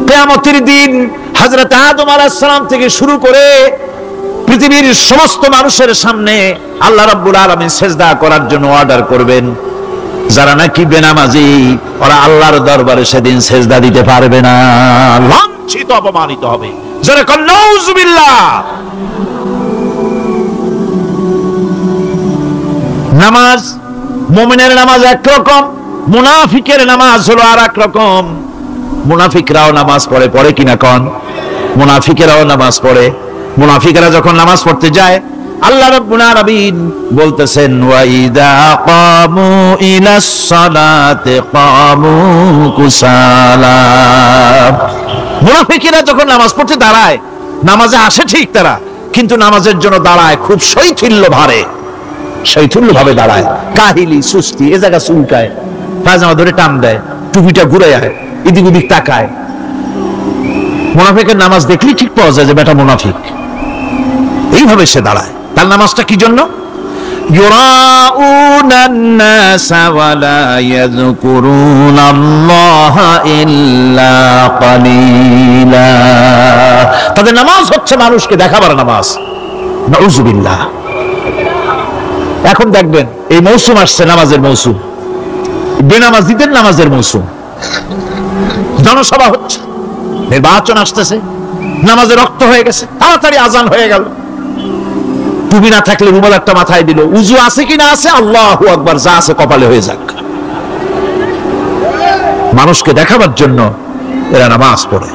কিয়ামতের দিন হযরত আদম আলাইহিস সালাম থেকে শুরু করে পৃথিবীর সমস্ত মানুষের সামনে আল্লাহ রাব্বুল আলামিন সিজদা করার জন্য অর্ডার করবেন। যারা নাকি বেনামাজি, ওরা আল্লাহর দরবারে সেদিন সিজদা দিতে পারবে না, লাঞ্ছিত অপমানিত হবে। যারা কল নাউযুবিল্লাহ। নামাজ, মুমিনের নামাজ একরকম, মুনাফিকের নামাজ হলো আর এক রকম। মুনাফিকরাও নামাজ পড়ে, পড়ে কিনা কন? মুনাফিকেরাও নামাজ পড়ে। মুনাফিকেরা যখন নামাজ পড়তে যায়, আল্লাহ রাব্বুল আলামিন বলতেছেন, ওয়া ইযা কামু ইলাস সালাতি কামু কুসালা। মুনাফিকেরা যখন নামাজ পড়তে দাঁড়ায়, নামাজে আসে ঠিক তারা, কিন্তু নামাজের জন্য দাঁড়ায় খুব শৈথিল্য ভারে, শৈথিল্য ভাবে দাঁড়ায়, কাহিলি সুস্তি, এ জায়গা চুলকায়, পায়জামা ধরে টান দেয়, টুপিটা ঘুরায়, এদিক ওদিক তাকায়। মুনাফিকের নামাজ দেখলেই ঠিক পাওয়া যায় যে বেটা মুনাফিক। এইভাবে সে দাঁড়ায়। তার নামাজটা কি জন্য? ইউরাউনান নাসা ওয়া লা ইয়াযকুরুনাল্লাহা ইল্লা কালিলা। তাদের নামাজ হচ্ছে মানুষকে দেখাবার নামাজ। নাউযুবিল্লাহ। এখন দেখবেন এই মৌসুম আসছে, নামাজের মৌসুম, বেনামাজিদের নামাজের মৌসুম। জনসভা হচ্ছে, নির্বাচন আসতেছে, নামাজে রক্ত হয়ে গেছে, তাড়াতাড়ি আজান হয়ে গেল। টুপি না থাকলে রুমাল একটা মাথায় দিল, উজু আছে কি না আছে, আল্লাহু আকবার, যা আছে কপালে হয়ে যাক। মানুষকে দেখাবার জন্য এরা নামাজ পড়ে।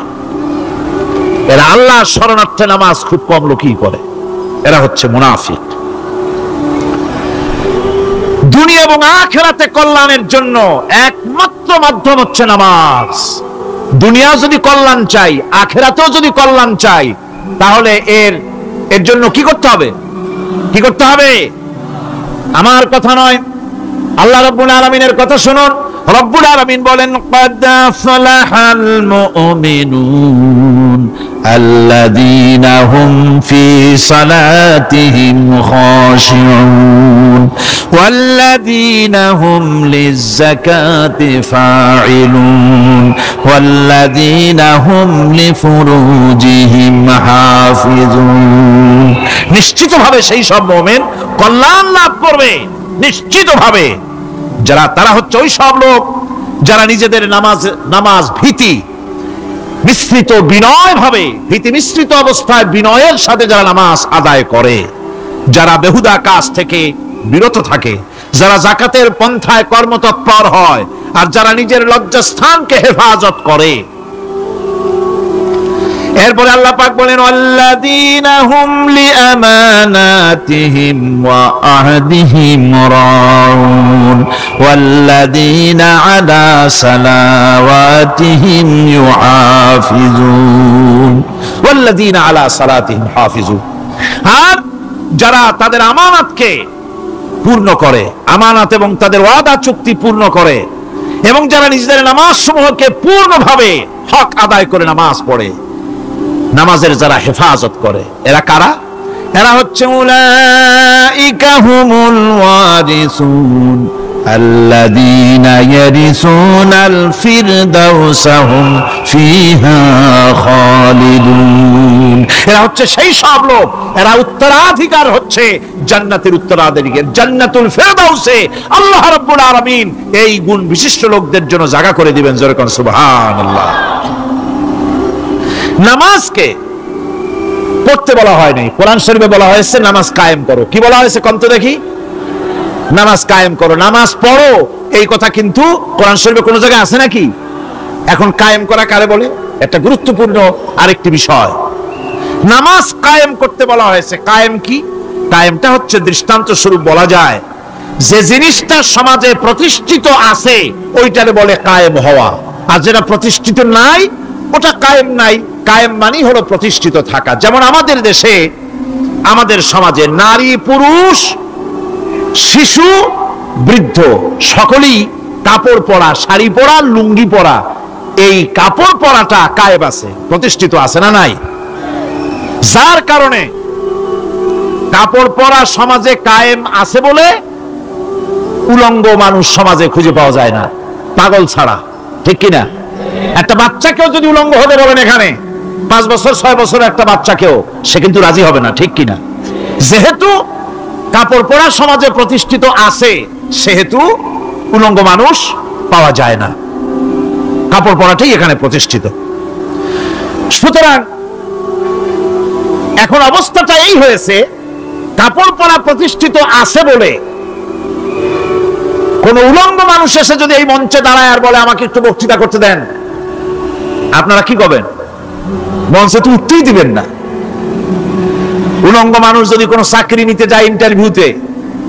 এরা আল্লাহ শরণার্থে নামাজ খুব কম লোকই পড়ে। এরা হচ্ছে মুনাফিক। দুনিয়া এবং আখিরাতে কল্যাণের জন্য একমাত্র মাধ্যম হচ্ছে নামাজ। দুনিয়া যদি কল্যাণ চাই, আখিরাতেও যদি কল্যাণ চাই, তাহলে এর জন্য কি করতে হবে? কি করতে হবে? আমার কথা নয়, আল্লাহ রাব্বুল আলামিনের কথা শুনুন। রব্বুল আলামিন বলেন, ক্বাদ আফলাহাল মুমিনুন আল্লাযীনা হুম ফি সালাতিহিম খাশিউন ওয়াল্লাযীনা হুম লিয-যাকাতি ফাঈলুন ওয়াল্লাযীনা হুম লিফুরুজিহিম হাফিজুন। নিশ্চিতভাবে সেই সব মুমিন কল্যাণ লাভ করবে, নিশ্চিতভাবে। তারা হচ্ছে ওই সব লোক যারা নিজেদের নামাজ ভীতি মিশ্রিত, বিনয় ভাবে, ভীতি মিশ্রিত অবস্থায় বিনয়ের সাথে যারা নামাজ আদায় করে, যারা বেহুদা কাজ থেকে বিরত থাকে, যারা যাকাতের পন্থায় কর্মতৎপর হয়, আর যারা নিজের লজ্জাস্থানকে হেফাজত করে। এরপরে আল্লাহ পাক বলেন, আল্লাযীনা হুম লিআমানাতিহিম ওয়া আহদিহিম রাউন ওয়াল্লাযীনা আলা সালাওয়াতিহিম ইউহাফিজুন ওয়াল্লাযীনা আলা সালাতিহিম হাফিজুন। আর যারা তাদের আমানতকে পূর্ণ করে, আমানত এবং তাদের ওয়াদা চুক্তি পূর্ণ করে, এবং যারা নিজেদের নামাজ সমূহকে পূর্ণভাবে হক আদায় করে নামাজ পড়ে, নামাজের যারা হেফাজত করে, এরা কারা? এরা হচ্ছে উলাইকা হুমুল ওয়ারিসুন الذين يرثون الفردوس هم فيها خالدون। এরা হচ্ছে সেই সব লোক, এরা উত্তরাধিকার হচ্ছে জান্নাতের উত্তরাধিকার, জান্নাতুল ফিরদাউসে আল্লাহ রাব্বুল আলামিন এই গুণ বিশিষ্ট লোকদের জন্য জায়গা করে দিবেন। জোরে কোন সুবহানাল্লাহ। নামাজকে পড়তে বলা হয় নাই, কোরআন শরীফে বলা হয়েছে নামাজ কায়েম করো। কি বলা হয়েছে কোন তো দেখি? নামাজ কায়েম করো, নামাজ পড়ো, এই কথা কিন্তু কোরআন শরীফে কোন জায়গায় আছে নাকি? এখন কায়েম করা কারে বলে? একটা গুরুত্বপূর্ণ আরেকটি বিষয়, নামাজ কায়েম করতে বলা হয়েছে। কায়েম কি? কায়েমটা হচ্ছে দৃষ্টান্ত স্বরূপ বলা যায় যে জিনিসটা সমাজে প্রতিষ্ঠিত আছে ওইটারে বলে কায়েম হওয়া, আর যেটা প্রতিষ্ঠিত নাই ওটা কায়েম নাই। কায়েম মানে হলো প্রতিষ্ঠিত থাকা। যেমন আমাদের দেশে, আমাদের সমাজে নারী পুরুষ শিশু বৃদ্ধ সকলেই কাপড় পরা, শাড়ি পরা, লুঙ্গি পরা, এই কাপড় পরাটা কায়েম আছে, প্রতিষ্ঠিত আছে না নাই? যার কারণে কাপড় পরা সমাজে কায়েম আছে বলে উলঙ্গ মানুষ সমাজে খুঁজে পাওয়া যায় না, পাগল ছাড়া, ঠিক কিনা? একটা বাচ্চাকেও যদি উলঙ্গ হতে বলেন এখানে 5 বছর 6 বছর একটা বাচ্চাকেও, সে কিন্তু রাজি হবে না, ঠিক কিনা? যেহেতু কাপড় পরা সমাজে প্রতিষ্ঠিত আছে সেহেতু উলঙ্গ মানুষ পাওয়া যায় না, কাপড় পরাটাই এখানে প্রতিষ্ঠিত। সুতরাং এখন অবস্থাটা এই হয়েছে, কাপড় পরা প্রতিষ্ঠিত আছে বলে কোন উলঙ্গ মানুষ এসে যদি এই মঞ্চে দাঁড়ায় আর বলে আমাকে একটু বক্তৃতা করতে দেন, আপনারা কি করবেন? মঞ্চে তো উঠতেই দিবেন না। উলঙ্গ মানুষ যদি কোনো চাকরি নিতে যায় ইন্টারভিউতে,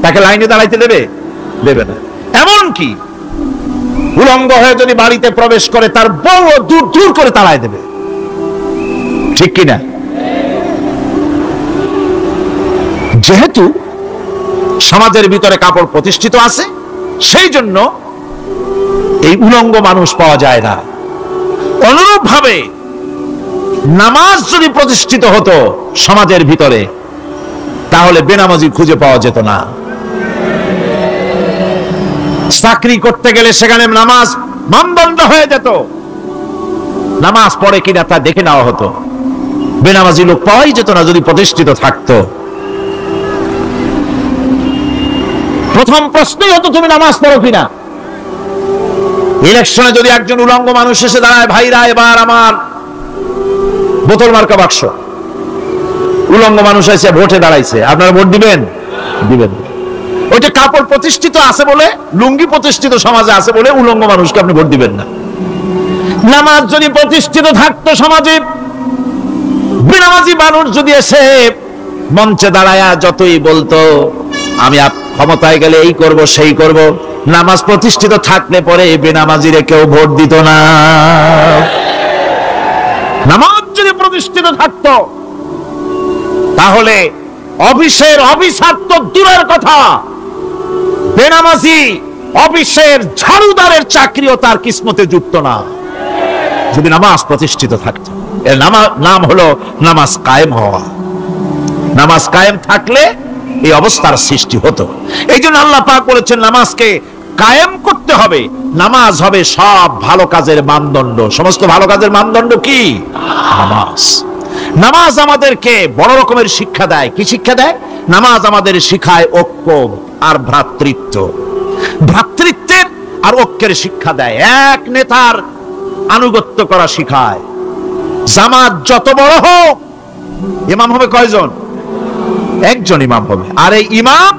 তাকে লাইনে দাঁড়াইতে দেবে? দেবে না। এমনকি উলঙ্গ হয়ে যদি বাড়িতে প্রবেশ করে তার বউ দূর দূর করে তাড়ায় দেবে, ঠিক কিনা? যেহেতু সমাজের ভিতরে কাপড় প্রতিষ্ঠিত আছে সেই জন্য এই উলঙ্গ মানুষ পাওয়া যায় না। অনুরূপ ভাবে নামাজ যদি প্রতিষ্ঠিত হতো সমাজের ভিতরে তাহলে বেনামাজি খুঁজে পাওয়া যেত না। চাকরি করতে গেলে সেখানে নামাজ মানদণ্ড হয়ে যেত, নামাজ পড়ে কিনা তা দেখে নেওয়া হতো, বেনামাজি লোক পাওয়াই যেত না যদি প্রতিষ্ঠিত থাকতো। প্রথম প্রশ্নই হতো তুমি নামাজ পড়ো কিনা। ইলেকশনে যদি একজন উলঙ্গ মানুষ এসে দাঁড়ায়, ভাইরা এবার আমার বোতল মার্কা বাক্স, উলঙ্গ মানুষ এসে ভোটে দাঁড়াইছে, আপনারা ভোট দিবেন? দিবেন। ওইটা কাপড় প্রতিষ্ঠিত আছে বলে, লুঙ্গি প্রতিষ্ঠিত সমাজে আছে বলে উলঙ্গ মানুষকে আপনি ভোট দিবেন না। নামাজ যদি প্রতিষ্ঠিত থাকতো সমাজে, বেনামাজি মানুষ যদি এসে মঞ্চে দাঁড়ায়া যতই বলতো আমি ক্ষমতায় গেলে এই করব সেই করব, নামাজ প্রতিষ্ঠিত থাকলে পরে বেনামাজিরে কেউ ভোট দিত না। নামাজ যদি প্রতিষ্ঠিত থাকতো তাহলে অফিসের অফিসার তো দূরের কথা, বেনামাজি অফিসের ঝাড়ুদারের চাকরিও তার কিসমতে যুক্ত না, যদি নামাজ প্রতিষ্ঠিত থাকতো। এর নাম হলো নামাজ কায়েম হওয়া। নামাজ কায়েম থাকলে এই অবস্থার সৃষ্টি হতো। এই জন্য আল্লাহ পাক বলেছেন নামাজকে কায়েম করতে হবে। নামাজ হবে সব ভালো কাজের মানদণ্ড। সমস্ত ভালো কাজের মানদণ্ড কি? নামাজ। নামাজ আমাদেরকে বড় রকমের শিক্ষা দেয়। কি শিক্ষা দেয়? নামাজ আমাদের শিখায় ঐক্য আর ভ্রাতৃত্ব, ভ্রাতৃত্বের আর ঐক্যের শিক্ষা দেয়। এক নেতার আনুগত্য করা শিখায়। জামাত যত বড় হোক, ইমাম হবে কয়জন? একজন ইমাম হবে। আর এই ইমাম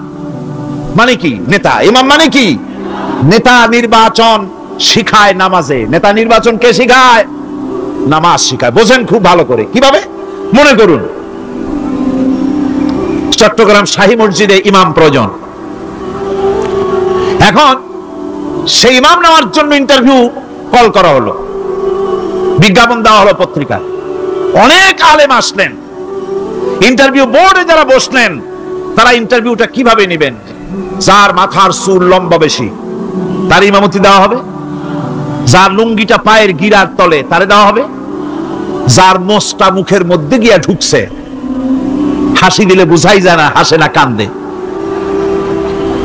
মানে কি? নেতা। ইমাম মানে কি? নেতা নির্বাচন শিখায় নামাজে। নেতা নির্বাচন কে শিখায়? নামাজ শিখায়। বোঝেন খুব ভালো করে। কিভাবে? মনে করুন চট্টগ্রাম শাহী মসজিদে ইমাম প্রয়োজন। এখন সেই ইমাম নেওয়ার জন্য ইন্টারভিউ কল করা হলো, বিজ্ঞাপন দেওয়া হলো পত্রিকায়। অনেক আলেম আসলেন। ইন্টারভিউ বোর্ডে যারা বসলেন তারা ইন্টারভিউটা কিভাবে নেবেন? যার মাথার চুল লম্বা বেশি তার ইমামতি দেওয়া হবে, যার লুঙ্গিটা পায়ের গিরার তলে তারে দেওয়া হবে, যার মোষটা মুখের মধ্যে গিয়া ঢুকছে, হাসি দিলে বুঝাই যায় না হাসে না কান্দে,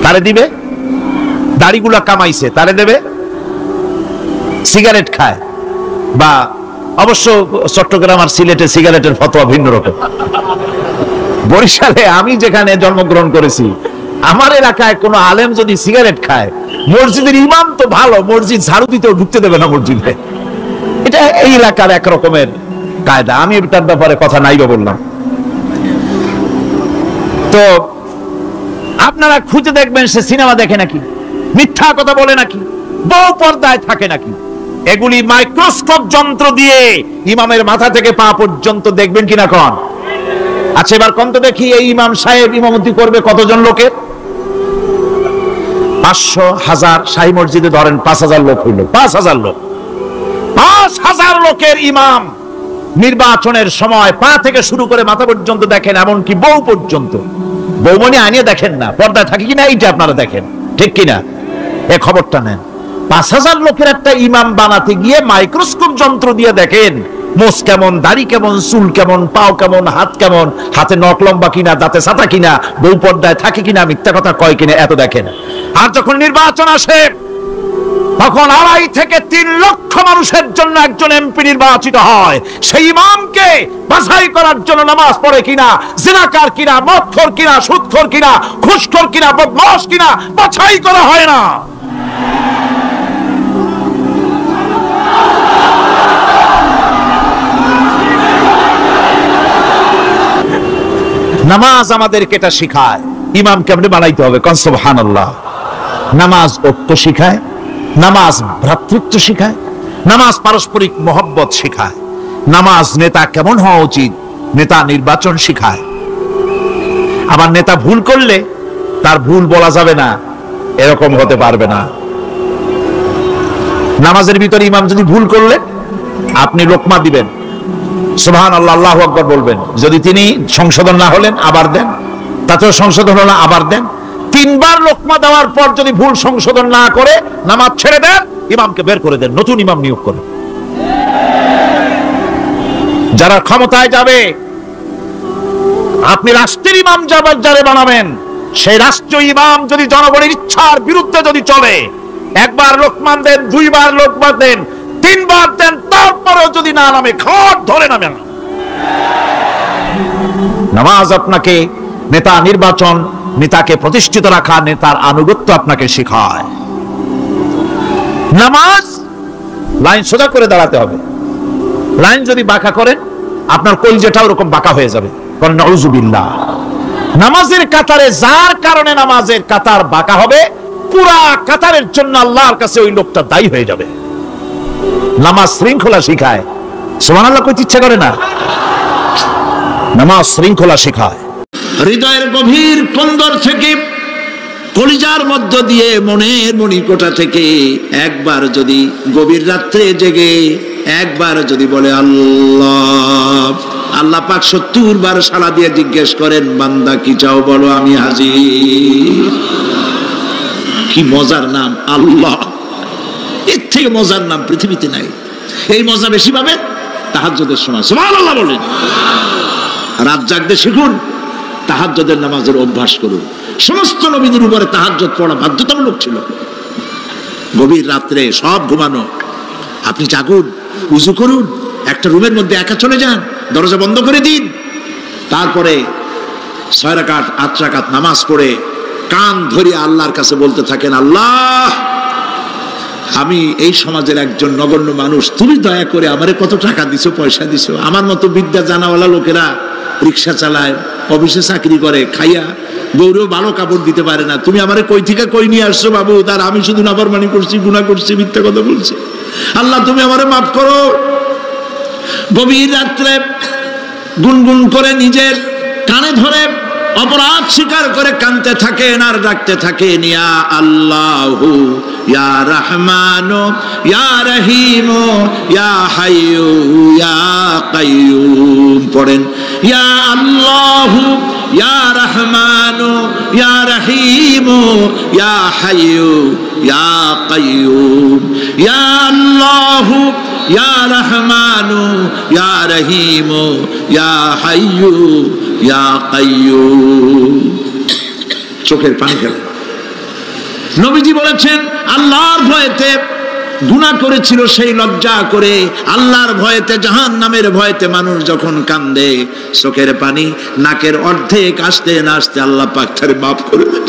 তারে দিবে। দাড়িগুলা কামাইছে তারে দেবে, সিগারেট খায় বা অবশ্য চট্টগ্রাম আর সিলেটে সিগারেটের ফতোয়া ভিন্ন রকম। বরিশালে আমি যেখানে জন্মগ্রহণ করেছি, আমার এলাকায় কোনো আলেম যদি সিগারেট খায়, মসজিদের ইমাম তো ভালো, মসজিদ ঝাড়ু দিতেও ঢুকতে দেবে না মসজিদে। এটা এই এলাকার এক রকমের কায়দা। আমি তার ব্যাপারে কথা নাইবা বললাম। তো আপনারা খুঁজে দেখবেন সে সিনেমা দেখে নাকি, মিথ্যা কথা বলে নাকি, বউ পর্দায় থাকে নাকি। এগুলি মাইক্রোস্কোপ যন্ত্র দিয়ে ইমামের মাথা থেকে পা পর্যন্ত দেখবেন কিনা কোন। আচ্ছা এবার কোন তো দেখি, এই ইমাম সাহেব ইমামতি করবে কতজন লোকের? 500, 1000, শাহী মসজিদে ধরেন 5000 লোক হইল, 5000 লোক, 5000 লোকের ইমাম নির্বাচনের সময় পা থেকে শুরু করে মাথা পর্যন্ত দেখেন, এমনকি বউ পর্যন্ত। বৌমনি আনিয়ে দেখেন না, পর্দায় থাকে কিনা এইটা আপনারা দেখেন, ঠিক কিনা? এ খবরটা নেন। 5000 লোকের একটা ইমাম বানাতে গিয়ে মাইক্রোস্কোপ যন্ত্র দিয়ে দেখেন মোষ কেমন, দাড়ি কেমন, চুল কেমন, পাও কেমন, হাত কেমন, হাতে নখ লম্বা কিনা, দাঁতে ছাতা কিনা, বউ পর্দায় থাকে কিনা, মিথ্যা কথা কয় কিনা, এত দেখেন। আর যখন নির্বাচন আসে তখন 2.5 থেকে 3 লক্ষ মানুষের জন্য একজন এমপি নির্বাচিত হয়। সেই ইমামকে বাছাই করার জন্য নামাজ পড়ে কিনা, জিনাকার কিনা, মদখোর কিনা, সুদখোর কিনা, ঘুষখোর কিনা, বদমাশ কিনা বাছাই করা হয় না। নামাজ আমাদেরকে এটা শিখায় ইমাম কেমনে বানাইতে হবে, কোন সুবহানাল্লাহ। নামাজ ঐক্য শিখায়, নামাজ ভ্রাতৃত্ব শিখায়, নামাজ পারস্পরিক মহব্বত শিখায়, নামাজ নেতা কেমন হওয়া উচিত, নেতা নির্বাচন শিখায়। আবার নেতা ভুল করলে তার ভুল বলা যাবে না, এরকম হতে পারবে না। নামাজের ভিতরে ইমাম যদি ভুল করলে আপনি লোকমা দিবেন, সুবহানাল্লাহ, আল্লাহু আকবার বলবেন। যদি তিনি সংশোধন না হলেন আবার দেন, তাতেও সংশোধন হলো আবার দেন। 3 বার লোকমা দেওয়ার পর যদি ভুল সংশোধন না করে নামাজ ছেড়ে দেন, ইমামকে বের করে দেন, নতুন ইমাম নিয়োগ করেন। যারা ক্ষমতায় যাবে, আপনি রাষ্ট্রের ইমাম যারে বানাবেন, সেই রাষ্ট্রীয় ইমাম যদি জনগণের ইচ্ছার বিরুদ্ধে যদি চলে, 1 বার লোকমান দেন, 2 বার লোকমান দেন, 3 বার দেন, তারপরেও যদি না নামে, ঘাট ধরে নামে না। নামাজ আপনাকে নেতা নির্বাচন, নেতাকে প্রতিষ্ঠিত রাখা, নেতার আনুগত্য আপনাকে শেখায়। নামাজ লাইন সোজা করে দাঁড়াতে হবে। লাইন যদি বাঁকা করেন, আপনার কলজেটা ওরকম বাঁকা হয়ে যাবে। নাউযুবিল্লাহ। নামাজের কাতারে যার কারণে নামাজের কাতার বাঁকা হবে, পুরা কাতারের জন্য আল্লাহর কাছে ওই লোকটা দায়ী হয়ে যাবে। নামাজ শৃঙ্খলা শিখায়, সুবহানাল্লাহ কইতে ইচ্ছা করে না? নামাজ শৃঙ্খলা শিখায়। হৃদয়ের গভীর কন্দর থেকে, কলিজার মধ্য দিয়ে, মনের মণিকোটা থেকে একবার যদি গভীর রাত্রে জেগে একবার যদি বলে আল্লাহ, আল্লাহ পাক 70 বার সাড়া দিয়ে জিজ্ঞেস করেন, বান্দা কি চাও বলো, আমি হাজির। কি মজার নাম আল্লাহ, এর থেকে মজার নাম পৃথিবীতে নাই। এই মজা বেশি পাবেন তাহাজ্জুদের সময়। সুবহানাল্লাহ বলেন। রাত জাগতে শিখুন, তাহাজ্জুদের নামাজের অভ্যাস করুন। সমস্ত নবীদের উপরে তাহাজ্জুদ পড়া বাধ্যতামূলক ছিল। গভীর রাত্রে সব ঘুমানো, আপনি জাগুন, উযু করুন, একটা রুমের মধ্যে একা চলে যান, দরজা বন্ধ করে দিন, তারপরে 6 রাকাত 8 রাকাত নামাজ পড়ে কান ধরিয়ে আল্লাহর কাছে বলতে থাকেন, আল্লাহ, আমি এই সমাজের একজন নগণ্য মানুষ, তুমি দয়া করে আমারে কত টাকা দিছো, পয়সা দিছো, আমার মতো বিদ্যা জানাওয়ালা লোকেরা রিক্সা চালায়, অফিসে চাকরি করে, খাইয়া গৌরব ভালো কাপড় দিতে পারে না, তুমি আমারে কই থেকে কই নিয়ে আসছো বাবু, তার আমি শুধু নাফরমানি করছি, গুনাহ করছি, মিথ্যা কথা বলছি, আল্লাহ তুমি আমারে মাফ করো। গভীর রাত্রে গুনগুন করে নিজের কানে ধরে অপরাধ স্বীকার করে কাঁদতে থাকেন আর ডাকতে থাকেন, ইয়া আল্লাহু ইয়া রহমানু ইয়া রহিমু ইয়া হাইয়ু ইয়া কাইয়ুম। পড়েন, ইয়া আল্লাহু ইয়া রহমানু ইয়া রহিমু ইয়া হাইয়ু ইয়া কাইয়ুম, ইয়া আল্লাহু ইয়া রহমানু ইয়া রহিমু ইয়া হাইয়ু ইয়া কাইয়ুম। চোখের পানি ফেলে নবীজি বলেছেন আল্লাহর ভয়েতে গুনাহ করেছিল, সেই লজ্জা করে আল্লাহর ভয়েতে, জাহান্নামের ভয়েতে মানুষ যখন কান্দে, চোখের পানি নাকের অর্ধেক আসতে না আসতে আল্লাহ পাক তারে মাফ করে দেন।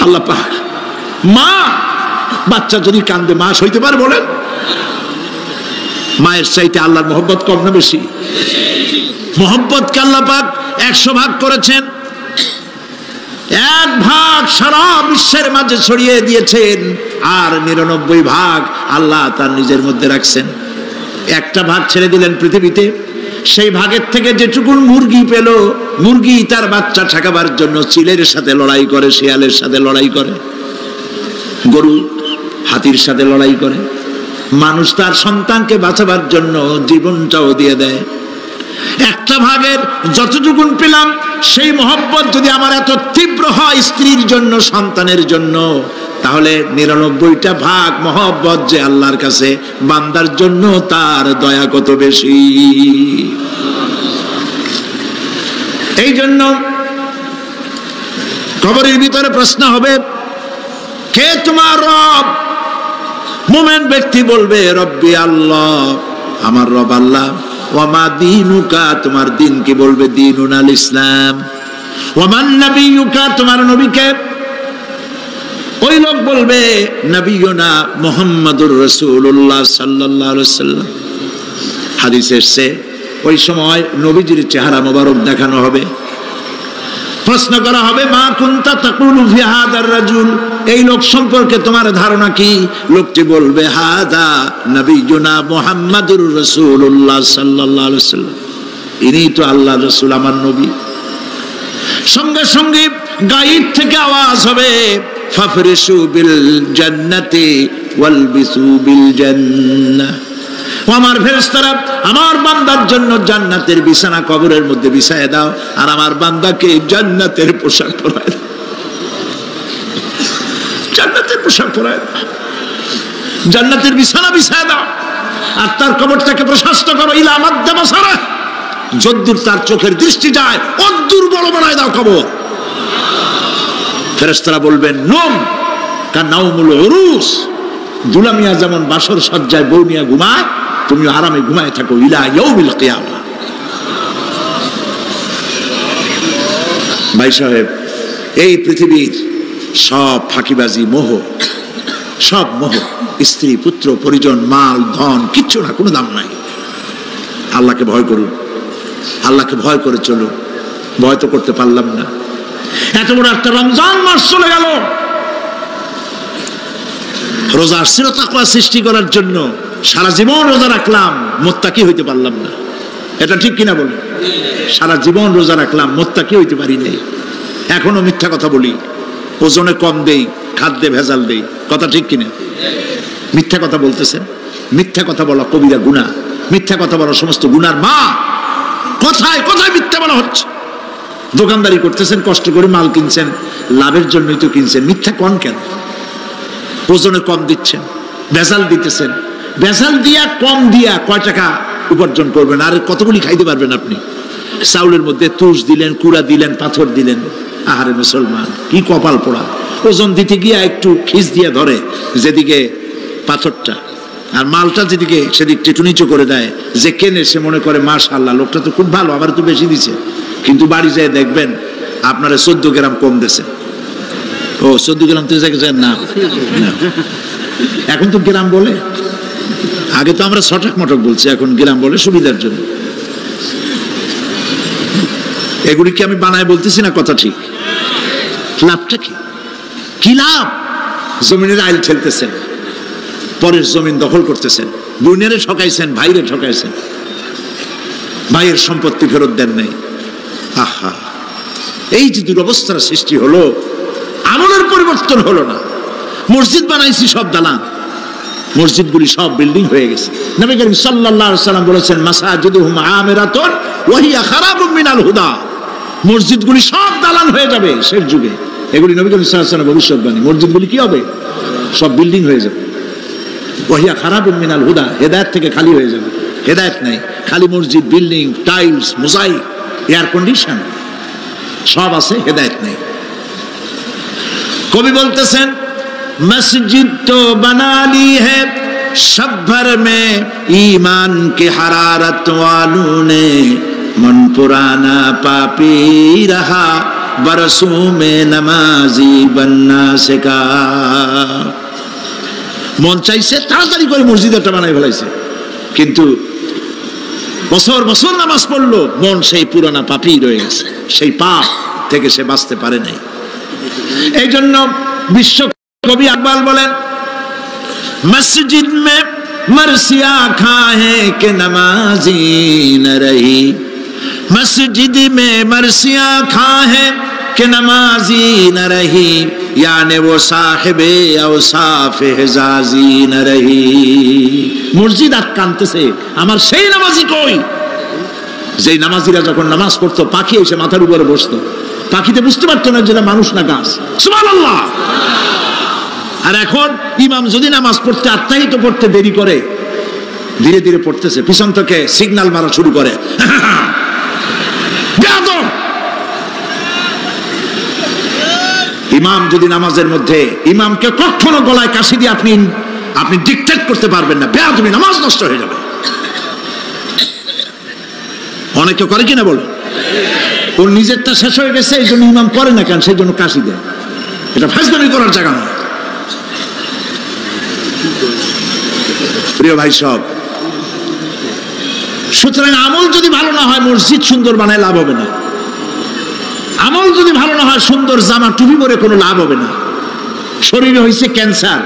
আল্লাহ পাক, মা বাচ্চা যদি কান্দে মা সইতে পারে বলেন? মায়ের চাইতে আল্লাহর মহব্বত কম না বেশি? মহব্বতকে আল্লাহ পাক 100 ভাগ করেছেন, 1 ভাগ সারা বিশ্বের মাঝে ছড়িয়ে দিয়েছেন, আর 99 ভাগ আল্লাহ তার নিজের মধ্যে রাখছেন। 1টা ভাগ ছেড়ে দিলেন পৃথিবীতে, সেই ভাগের থেকে যেটুকু মুরগি পেল, মুরগি তার বাচ্চা ঠেকাবার জন্য চিলের সাথে লড়াই করে, শিয়ালের সাথে লড়াই করে, গরু হাতির সাথে লড়াই করে, মানুষ তার সন্তানকে বাঁচাবার জন্য জীবনটাও দিয়ে দেয়। 1টা ভাগের যতটুকু পেলাম, সেই মহব্বত যদি আমার এত তীব্র হয় স্ত্রীর জন্য, সন্তানের জন্য, তাহলে 99টা ভাগ মহব্বত যে আল্লাহর কাছে বান্দার জন্য, তার দয়া কত বেশি। এই জন্য কবরের ভিতরে প্রশ্ন হবে, কে তোমার রব? মুমিন ব্যক্তি বলবে রব্বি আল্লাহ, আমার রব আল্লাহ। ওয়ামা দীনুকা, তোমার দিন কি? বলবে দীনুন আল ইসলাম। ওয়ামান নবিয়ুকা, তোমার নবীকে? ওই লোক বলবে নবিয়ুনা মুহাম্মাদুর রাসূলুল্লাহ সাল্লাল্লাহু আলাইহি ওয়াসাল্লাম। হাদিসে এসেছে ওই সময় নবীজির চেহারা মোবারক দেখানো হবে, প্রশ্ন করা হবে মা কুনতা তাকুলু ফি হাদার রাজুল, এই লোক সম্পর্কে তোমার ধারণা কি? লোকটি বলবে হাদা নবিয়ুনা মুহাম্মাদুর রাসূলুল্লাহ সাল্লাল্লাহু আলাইহি ওয়াসাল্লাম, ইনি তো আল্লাহর রাসূল, আমার নবী। সঙ্গে সঙ্গে গায়েব থেকে আওয়াজ হবে ফাফরিশু বিল জান্নাতি ওয়ালবিসু বিল জান্নাহ, আমার ফেরেশতারা আমার বান্দার জন্য জান্নাতের বিছানা কবরের মধ্যে বিছায় দাও, আর আমার বান্দাকে জান্নাতের পোশাক পরায় দাও, জান্নাতের পোশাক পরায় দাও, জান্নাতের বিছানা বিছায় দাও, আর তার কবরটাকে প্রশস্ত করো ইলা মাদ্দা বাসারা, যদ্দূর তার চোখের দৃষ্টি যায় অদ্দূর বড় বানায় দাও কবর। ফেরেশতারা বলবেন নুম কানাউমুল উরুস, দুলামিয়া যেমন বাসর সজ্জায় বউ নিয়ে ঘুমায়, তুমিও আরামে ঘুমায় থাকো ইলা ইয়াউমিল কিয়ামা। ভাই সাহেব, এই পৃথিবীর সব ফাঁকিবাজি, মোহ, সব মোহ, স্ত্রী পুত্র পরিজন মাল ধন কিচ্ছু না, কোনো দাম নাই। আল্লাহকে ভয় করুন, আল্লাহকে ভয় করে চলুন। ভয় তো করতে পারলাম না, এত বড় একটা রমজান মাস চলে গেল, রোজা আসছিল তাকওয়া সৃষ্টি করার জন্য, সারা জীবন রোজা রাখলাম, মুত্তাকি হইতে পারলাম না। এটা ঠিক কিনা বলুন? সারা জীবন রোজা রাখলাম, মুত্তাকি হইতে পারি নাই। এখনো মিথ্যা কথা বলি, ওজনে কম দেই, খাদ্যে ভেজাল দেই, কথা ঠিক কিনা? মিথ্যা কথা বলতেছেন, মিথ্যা কথা বলা কবিরা গুনাহ, মিথ্যা কথা বলা সমস্ত গুনার মা। কোথায় কোথায় মিথ্যা বলা হচ্ছে? দোকানদারি করতেছেন, কষ্ট করে মাল কিনছেন, লাভের জন্যই তো কিনছেন, মিথ্যা কোন কেন? ওজনে কম দিচ্ছেন, ভেজাল দিতেছেন, ভেজাল দিয়া কম দিয়া কয় টাকা উপার্জন করবেন? আর কতগুলি খাইতে পারবেন আপনি? চাউলের মধ্যে তুষ দিলেন, কুড়া দিলেন, পাথর দিলেন। আহারে মুসলমান, কি কপাল পোড়া! ওজন দিতে গিয়া একটু খিস দিয়া ধরে যেদিকে পাথরটা, আর মালটা যেদিকে সেদিক টেটু নিচু করে দেয়। যে কেনে সে মনে করে মাশাআল্লাহ, লোকটা তো খুব ভালো, আবার তো বেশি দিছে। কিন্তু বাড়ি যেয়ে দেখবেন আপনারা 14 গ্রাম কম দিছে। ও 14 গ্রাম তো না, এখন তো গ্রাম বলে, আগে তো আমরা ছটাক মটক বলছি, এখন গ্রাম বলে সুবিধার জন্য। এগুলি কি আমি বানায় বলতেছি না? কথা ঠিক। লাভটা কি? কি লাভ? জমিনের আইল ঠেলতেছেন, পরের জমিন দখল করতেছেন, দুনিয়ারে ঠকাইছেন, ভাইরে ঠকাইছেন, ভাইয়ের সম্পত্তি ফেরত দেন নাই। আহা, এই যে দুরবস্থার সৃষ্টি হলো, আমলের পরিবর্তন হলো না। মসজিদ বানাইছি সব দালান, মসজিদগুলি সব বিল্ডিং হয়ে গেছে। নবী করিম সাল্লাল্লাহু আলাইহি ওয়াসাল্লাম বলেছেন মাসাজিদুহুম আমিরাতুন ওয়া হিয়া খারাবুম মিনাল হুদা, মসজিদগুলি সব দালান হয়ে যাবে শেষ যুগে। এগুলি নবী করিম সাল্লাল্লাহু আলাইহি ওয়াসাল্লাম ভবিষ্যৎবাণী। মসজিদগুলি কি হবে? সব বিল্ডিং হয়ে যাবে। ওয়া হিয়া খারাবুম মিনাল হুদা, হেদায়েত থেকে খালি হয়ে যাবে। হেদায়েত নাই, খালি মসজিদ, building, tiles, mosaic, air condition সব আছে, হেদায়েত নেই। কবি বলতেছেন মসজিদ তো बना ली है सब भर में ईमान की हरारत वालों ने मन पुराना पापी रहा बरसों में नमाजी बनना सीखा। মন চাইছে তাড়াতাড়ি করে মসজিদ একটা বানাই ফেলাইছে, কিন্তু বছর বছর নামাজ পড়লো, মন সেই পুরানা পাপী রয়ে গেছে, সেই পাপ থেকে সে বাঁচতে পারে নাই। এই জন্য বিশ্ব কবি আকবাল বলেন মসজিদ মে মরসিয়া খাহে কে নমাজি ন রহি, মসজিদ মে মরসিয়া খাহে কে নমাজি ন রহি, यानी वो साहिबे औसाफ हिजाजी न रही। মসজিদ আটকানতেছে, আমার সেই নামাজি কই? যেই নামাজিরা যখন নামাজ পড়তো পাখি এসে মাথার উপরে বসতো, পাখিতে বুঝতে পারতো না যেটা মানুষ না গাছ। সুবহানাল্লাহ। আর এখন ইমাম যদি নামাজ পড়তে আত্মাহিত পড়তে দেরি করে, ধীরে ধীরে পড়তেছে, পিছন থেকে সিগন্যাল মারা শুরু করে, ইমাম যদি নামাজের মধ্যে, ইমামকে কখনো গলায় কাশি দিয়ে আপনি ডিকটেট করতে পারবেন না, বেয়াদবি, নামাজ নষ্ট হয়ে যাবে। অনেকে করে কিনা বলো, ওর নিজেরটা শেষ হয়ে গেছে এই জন্য ইমাম করে না কেন, সেই জন্য কাশি দেয়। এটা ফাজলামি করার জায়গা নয়। প্রিয় ভাই সব, সুতরাং আমল যদি ভালো না হয় মসজিদ সুন্দর বানায় লাভ হবে না। আমল যদি ভালো না হয় সুন্দর জামা টুপি পরে কোনো লাভ হবে না। শরীরে হয়েছে ক্যান্সার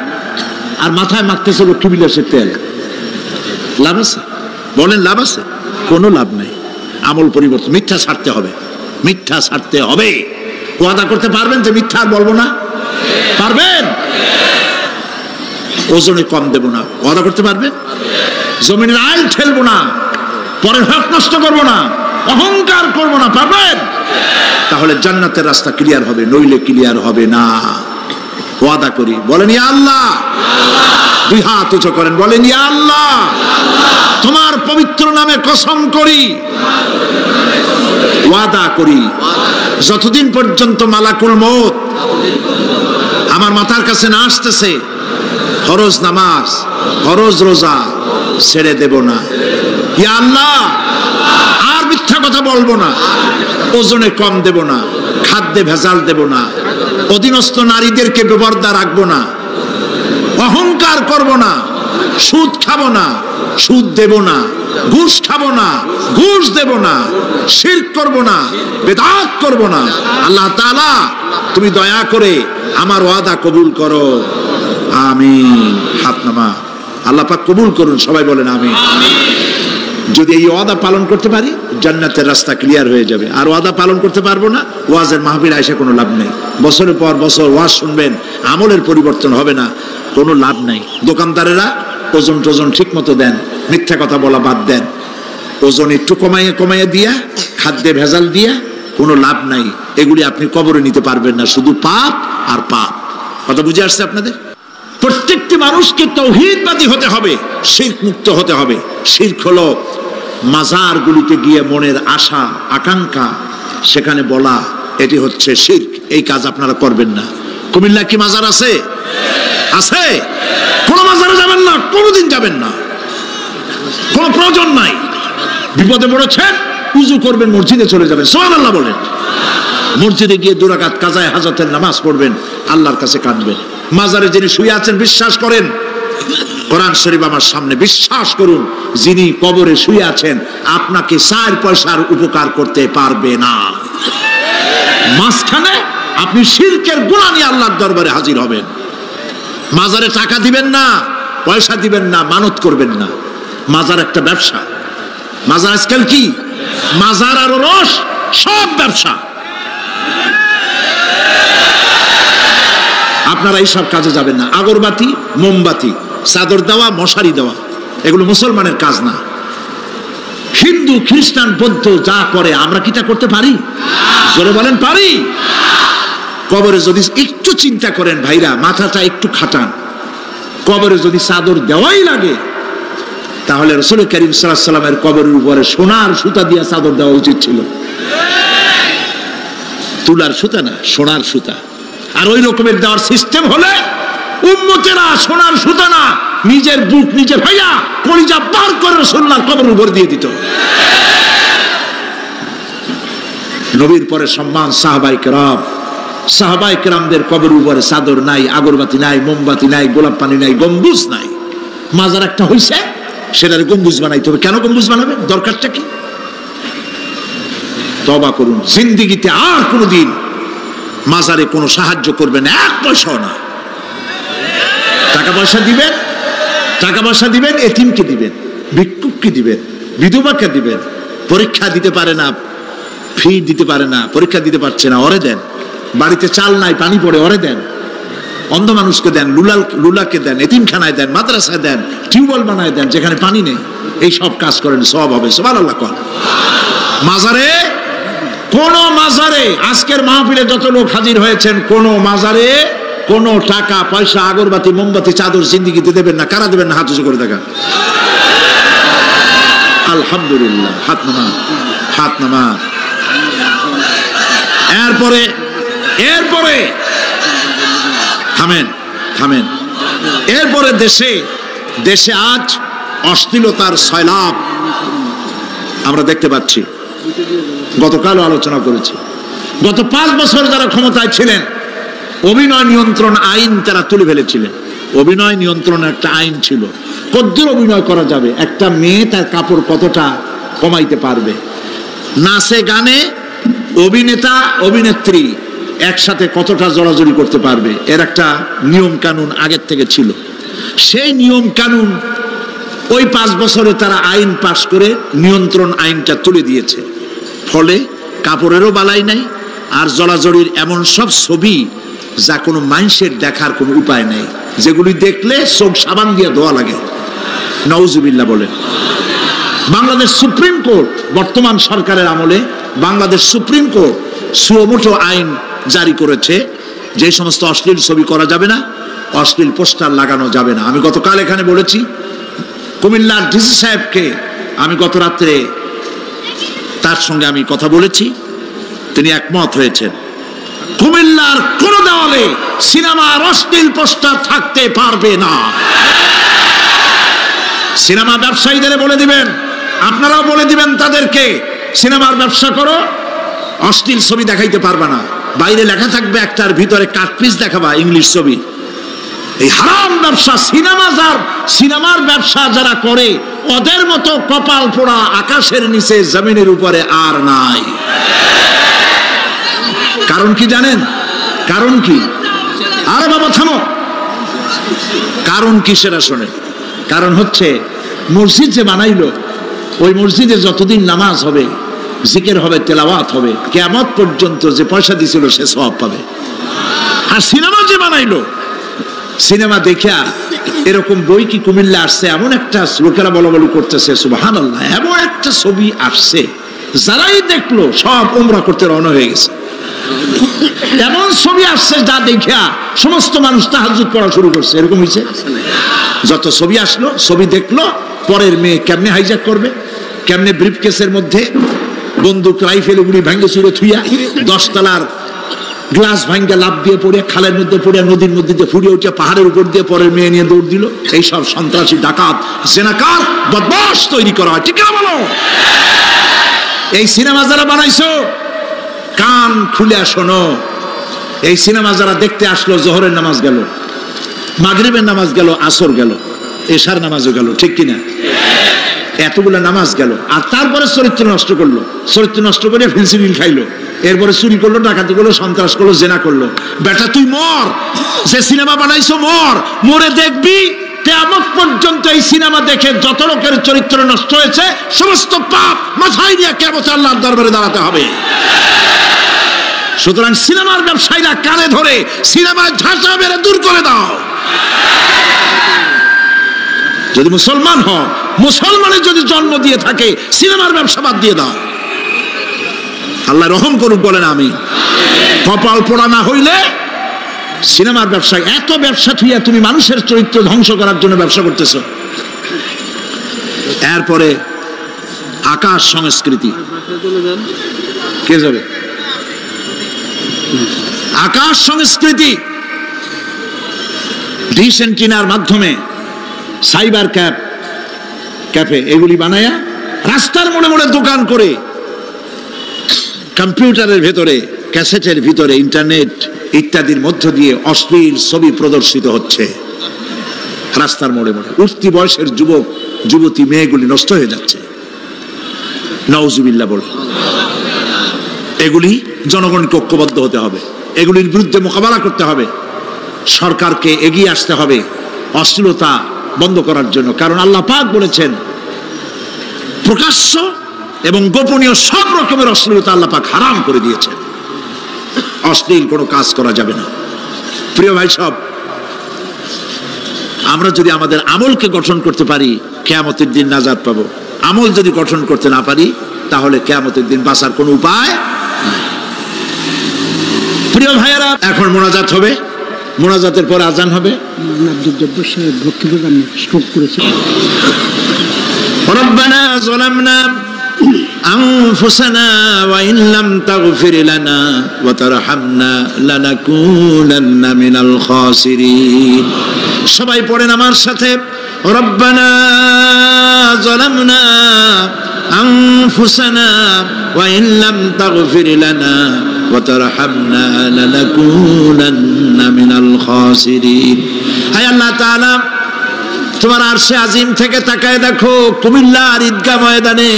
আর মাথায় মাখতেছে লক্ষ্মীবিলাসের তেল, লাভ আছে? বলেন লাভ আছে? কোনো লাভ নাই। আমল পরিবর্তন, মিথ্যা ছাড়তে হবে, মিথ্যা ছাড়তে হবে। ওয়াদা করতে পারবেন যে মিথ্যা আর বলবো না? পারবেন? ওজনে কম দেব না, ওয়াদা করতে পারবেন? জমিনের আইল ঠেলবো না, পরের হক নষ্ট করবো না, অহংকার করবো না, পারবেন? তাহলে জান্নাতের রাস্তা ক্লিয়ার হবে, নইলে ক্লিয়ার হবে না। ওয়াদা করি, বলেন ইয়া আল্লাহ। দুই হাত উঁচু করেন, বলেন ইয়া আল্লাহ, তোমার পবিত্র নামে কসম করি, ওয়াদা করি, যতদিন পর্যন্ত মালাকুল মউত আমার মাথার কাছে না আসতেছে, ফরজ নামাজ, ফরজ রোজা ছেড়ে দেব না। ইয়া আল্লাহ, আর মিথ্যা কথা বলবো না, ওজনে কম দেব না, খাদ্যে ভেজাল দেব না, অধীনস্থ নারীদেরকে বেপরদা রাখবো না, অহংকার করব না, সুদ খাবো না, সুদ দেব না, ঘুষ খাবো না, ঘুষ দেব না, শিরক করব না, বেদাত করব না। আল্লাহ তাআলা তুমি দয়া করে আমার ওয়াদা কবুল করো, আমিন। হাত নামা, আল্লাহ পাক কবুল করুন, সবাই বলেন আমিন। যদি এই ওয়াদা পালন করতে পারি জান্নাতের রাস্তা ক্লিয়ার হয়ে যাবে। আর ওয়াদা পালন করতে পারবো না, ওয়াজের মাহফিল আইসা কোনো লাভ নেই। বছরের পর বছর ওয়াজ শুনবেন, আমলের পরিবর্তন হবে না, কোনো লাভ নাই। দোকানদারেরা ওজন টোজন ঠিক মতো দেন, মিথ্যা কথা বলা বাদ দেন, ওজন একটু কমাইয়ে কমাইয়ে দিয়া, খাদ্যে ভেজাল দিয়া কোনো লাভ নাই। এগুলি আপনি কবরে নিতে পারবেন না, শুধু পাপ আর পাপ। কথা বুঝে আসছে আপনাদের? প্রত্যেকটি মানুষকে তাওহীদবাদী হতে হবে, শিরক মুক্ত হতে হবে। শিরক হলো মাজারগুলিতে গিয়ে মনের আশা আকাঙ্ক্ষা সেখানে বলা, এটি হচ্ছে শিরক। এই কাজ আপনারা করবেন না। কুমিল্লা কি মাজার আছে? আছে? কোন মাজারে যাবেন না, কোনোদিন যাবেন না, কোনো প্রয়োজন নাই। বিপদে পড়েছেন, উযু করবেন, মসজিদে চলে যাবেন, সুবহানাল্লাহ বলেন। মসজিদে গিয়ে 2 রাকাত কাজায়ে হাজতের নামাজ পড়বেন, আল্লাহর কাছে কাঁদবেন। মাজারে যিনি শুয়ে আছেন বিশ্বাস করেন, কোরআন শরীফ আমার সামনে, বিশ্বাস করুন, যিনি কবরে শুয়ে আছেন আপনাকে 4 পয়সার উপকার করতে পারবে না। মাঝখানে আপনি শিরকের গুনাহ নিয়ে আল্লাহর দরবারে হাজির হবেন। মাজারে টাকা দিবেন না, পয়সা দিবেন না, মানত করবেন না। মাজার একটা ব্যবসা। মাজার আজকাল কি? মাজার আর রস সব ব্যবসা। আপনারা এইসব কাজে যাবেন না। আগরবাতি, মোমবাতি, চাদর দেওয়া, মশারি দেওয়া, এগুলো মুসলমানের কাজ না। হিন্দু, খ্রিস্টান, বৌদ্ধ যা করে আমরা কি তা করতে পারি? জোরে বলেন, পারি? কবরে যদি একটু চিন্তা করেন ভাইরা, মাথাটা একটু খাটান, কবরে যদি চাদর দেওয়াই লাগে তাহলে রাসূল করিম সাল্লাল্লাহু আলাইহি ওয়াসাল্লামের কবরের উপরে সোনার সুতা দিয়ে চাদর দেওয়া উচিত ছিল। তুলার সুতা না, সোনার সুতা। আর ওই রকমের দেওয়ার সিস্টেম হলে উম্মতেরা সোনার সুতা না, নিজের বুক নিজে ভাইয়া কলিজা পার করে রাসূলুল্লাহর কবরের উপর দিয়ে দিত। নবীর পরে সম্মান সাহাবায়ে কেরামদের কবরের উপরে চাদর নাই, আগরবাতি নাই, মোমবাতি নাই, গোলাপ পানি নাই, গম্বুজ নাই। মাজার একটা হইছে, সেটার গম্বুজ বানাইতে হবে। কেন গম্বুজ বানাবে? দরকারটা কি? তওবা করুন, জিন্দেগিতে আর কোনোদিন মাজারে কোনো সাহায্য করবেন, এক পয়সাও না। টাকা পয়সা দিবেন এতিমকে দিবেন, ভিক্ষুককে দিবেন, বিধবাকে দিবেন। পরীক্ষা দিতে পারে না, ফি দিতে পারে না, পরীক্ষা দিতে পারছে না, ওরে দেন। বাড়িতে চাল নাই, পানি পড়ে, ওরে দেন। অন্ধ মানুষকে দেন, লুলাকে দেন, এতিমখানায় দেন, মাদ্রাসায় দেন, টিউবওয়েল বানায় দেন যেখানে পানি নেই। এই সব কাজ করেন, সব হবে। সুবহানাল্লাহ। কোন মাজারে আজকের মাহফিলে যত লোক হাজির হয়েছেন, কোন মাজারে কোন টাকা পয়সা, আগরবাতি, মোমবাতি, চাদর জিন্দেগিতে দেবেন না। কারা দেবেন না? হাত উঁচু করে দেখা। আলহামদুলিল্লাহ। হাত নামা। এরপরে থামেন। এরপরে দেশে আজ অশ্লীলতার সয়লাব আমরা দেখতে পাচ্ছি। গতকালও আলোচনা করেছি। গত 5 বছর যারা ক্ষমতায় ছিলেন, অভিনয় নিয়ন্ত্রণ আইন তারা তুলে ফেলেছিলেন। অভিনয় নিয়ন্ত্রণ একটা আইন ছিল, কতদূর অভিনয় করা যাবে, একটা মেয়ে তার কাপড় কতটা কমাইতে পারবে, নাচে গানে অভিনেতা অভিনেত্রী একসাথে কতটা জড়াজড়ি করতে পারবে, এর একটা নিয়ম কানুন আগের থেকে ছিল। সেই নিয়ম কানুন ওই 5 বছরে তারা আইন পাশ করে নিয়ন্ত্রণ আইনটা তুলে দিয়েছে। ফলে কাপড়েরও বালাই নাই, আর জড়াজড়ির এমন সব ছবি যা কোনো মানুষের দেখার কোনো উপায় নেই, যেগুলি দেখলে চোখ সাবান দিয়ে ধোয়া লাগে। নাউজুবিল্লাহ বলে। বাংলাদেশ সুপ্রিম কোর্ট, বর্তমান সরকারের আমলে বাংলাদেশ সুপ্রিম কোর্ট সুমোটো আইন জারি করেছে, যে সমস্ত অশ্লীল ছবি করা যাবে না, অশ্লীল পোস্টার লাগানো যাবে না। আমি গতকাল এখানে বলেছি, কুমিল্লার ডিসি সাহেবকে আমি গত রাত্রে তার সঙ্গে আমি কথা বলেছি, তিনি একমত হয়েছেন। কুমিল্লার কোন দেওয়ালে সিনেমার অশ্লীল পোস্টার থাকতে পারবে না। সিনেমা ব্যবসায়ীদের বলে দিবেন, আপনারাও বলে দিবেন তাদেরকে, সিনেমার ব্যবসা করো, অশ্লীল ছবি দেখাইতে পারবে না। বাইরে লেখা থাকবে একটার ভিতরে কাটপিস দেখাবা ইংলিশ ছবি। এই হারাম ব্যবসা, সিনেমার ব্যবসা যারা করে, ওদের মতো কপাল পোড়া আকাশের নিচে জমিনের উপরে আর নাই। কারণ কি জানেন? কারণ কি? আরে বাবা থামো। কারণ কি সেটা শোনেন। কারণ হচ্ছে, মসজিদ যে বানাইলো, ওই মসজিদে যতদিন নামাজ হবে, জিকির হবে, তেলাওয়াত হবে, কিয়ামত পর্যন্ত যে পয়সা দিছিল সে সওয়াব পাবে। আর সিনেমা যে বানাইলো, সিনেমা দেখা এরকম বই কি কুমিল্লা আসছে? এমন একটা লোকেরা বলাবলি করতেছে, সুবহানাল্লাহ, এমন একটা ছবি আসছে, যারাই দেখলো সব উমরা করতে রওনা হয়ে গেছে। এমন ছবি আসছে যা দেখা সমস্ত মানুষ তাহাজ্জুদ পড়া শুরু করছে। এরকম হয়েছে। যত ছবি আসলো, ছবি দেখলো, পরের মেয়ে কেমনে হাইজ্যাক করবে, কেমনে ব্রিফকেসের মধ্যে বন্দুক রাইফেল গুলি ভাঙ্গে চুরে থুইয়া 10 তলার গ্লাস ভাঙ্গা লাভ দিয়ে পড়ে, খালের মধ্যে পড়ে, নদীর মধ্যে দিয়ে ফুড়িয়ে উঠে পাহাড়ের উপর দিয়ে পরের মেয়ে নিয়ে দৌড় দিল। এই সব সন্ত্রাসী, ডাকাত, জেনাকার, বদমাশ তৈরি করা হয়। ঠিক না বলো? এই সিনেমা যারা বানাইছো, কান খুলে শোনো। এই সিনেমা যারা দেখতে আসলো, জোহরের নামাজ গেল, মাগরিবের নামাজ গেল, আসর গেল, এশার নামাজও গেল, ঠিক কিনা? এতগুলো নামাজ গেল, আর তারপরে চরিত্র নষ্ট করলো। চরিত্র নষ্ট করে ফেন্সিডিল খাইলো, এরপরে চুরি করলো, ডাকাতি করলো, সন্ত্রাস করলো, জেনা করলো। বেটা তুই মর, যে সিনেমা বানাইছো মর, মরে দেখবি কিয়ামত পর্যন্ত এই সিনেমা দেখে যত লোকের চরিত্র নষ্ট হয়েছে, সমস্ত পাপ মাথায় নিয়ে কিয়ামতে আল্লাহর দরবারে দাঁড়াতে হবে। সুতরাং সিনেমার ব্যবসায়ীরা কানে ধরে সিনেমার ঝাঁচা মেরে দূর করে দাও। যদি মুসলমান হও, মুসলমানের যদি জন্ম দিয়ে থাকে, সিনেমার ব্যবসা বাদ দিয়ে দাও। আল্লাহ রহম করুক, বলেন আমি। কপাল পোড়া না হইলে সিনেমার ব্যবসা, এত ব্যবসা থুইয়া তুমি মানুষের চরিত্র ধ্বংস করার জন্য ব্যবসা করতেছ। এরপরে আকাশ সংস্কৃতি, কে যাবে? আকাশ সংস্কৃতি, ডিশ এন্টিনার মাধ্যমে সাইবার ক্যাফে এগুলি বানায়া রাস্তার মোড়ে মোড়ে দোকান করে কম্পিউটারের ভেতরে, ক্যাসেটের ভিতরে, ইন্টারনেট ইত্যাদির মধ্য দিয়ে অশ্লীল ছবি প্রদর্শিত হচ্ছে। রাস্তার মোড়ে মোড়ে উঠতি বয়সের যুবক যুবতী মেয়েগুলি নষ্ট হয়ে যাচ্ছে। নাউজুবিল্লাহ বলে। এগুলি জনগণকে ঐক্যবদ্ধ হতে হবে, এগুলির বিরুদ্ধে মোকাবেলা করতে হবে, সরকারকে এগিয়ে আসতে হবে অশ্লীলতা বন্ধ করার জন্য। কারণ আল্লাহ পাক বলেছেন প্রকাশ্য এবং গোপনীয় সব রকমের অশ্লীলতা আল্লাহ পাক হারাম করে দিয়েছেন। অশ্লীল কোনো কাজ করা যাবে না। প্রিয় ভাই সব, আমরা যদি আমাদের আমলকে গঠন করতে পারি কিয়ামতের দিন নাজাত পাবো। আমল যদি গঠন করতে না পারি তাহলে কিয়ামতের দিন বাঁচার কোনো উপায় নাই। প্রিয় ভাইয়েরা, এখন মোনাজাত হবে, মোনাজাতের পর আজান হবে। আব্দুল জব্বার সাহেব ভক্তিপুর আমি স্ট্রোক করেছি। রব্বানা যালামনা আনফুসানা ওয়া ইন লাম তাগফির লানা ওয়া তারহামনা লানাকুনান্না মিনাল খাসিরিন। সবাই পড়েন আমার সাথে, রব্বানা যালামনা আনফুসানা ওয়া ইন লাম তাগফির লানা ওয়া তারহামনা লানাকুনান্না মিনাল খাসিরিন। হে আল্লাহ তাআলা, তোমার আরশে আজিম থেকে তাকায় দেখো, কুমিল্লার ঈদগাহ ময়দানে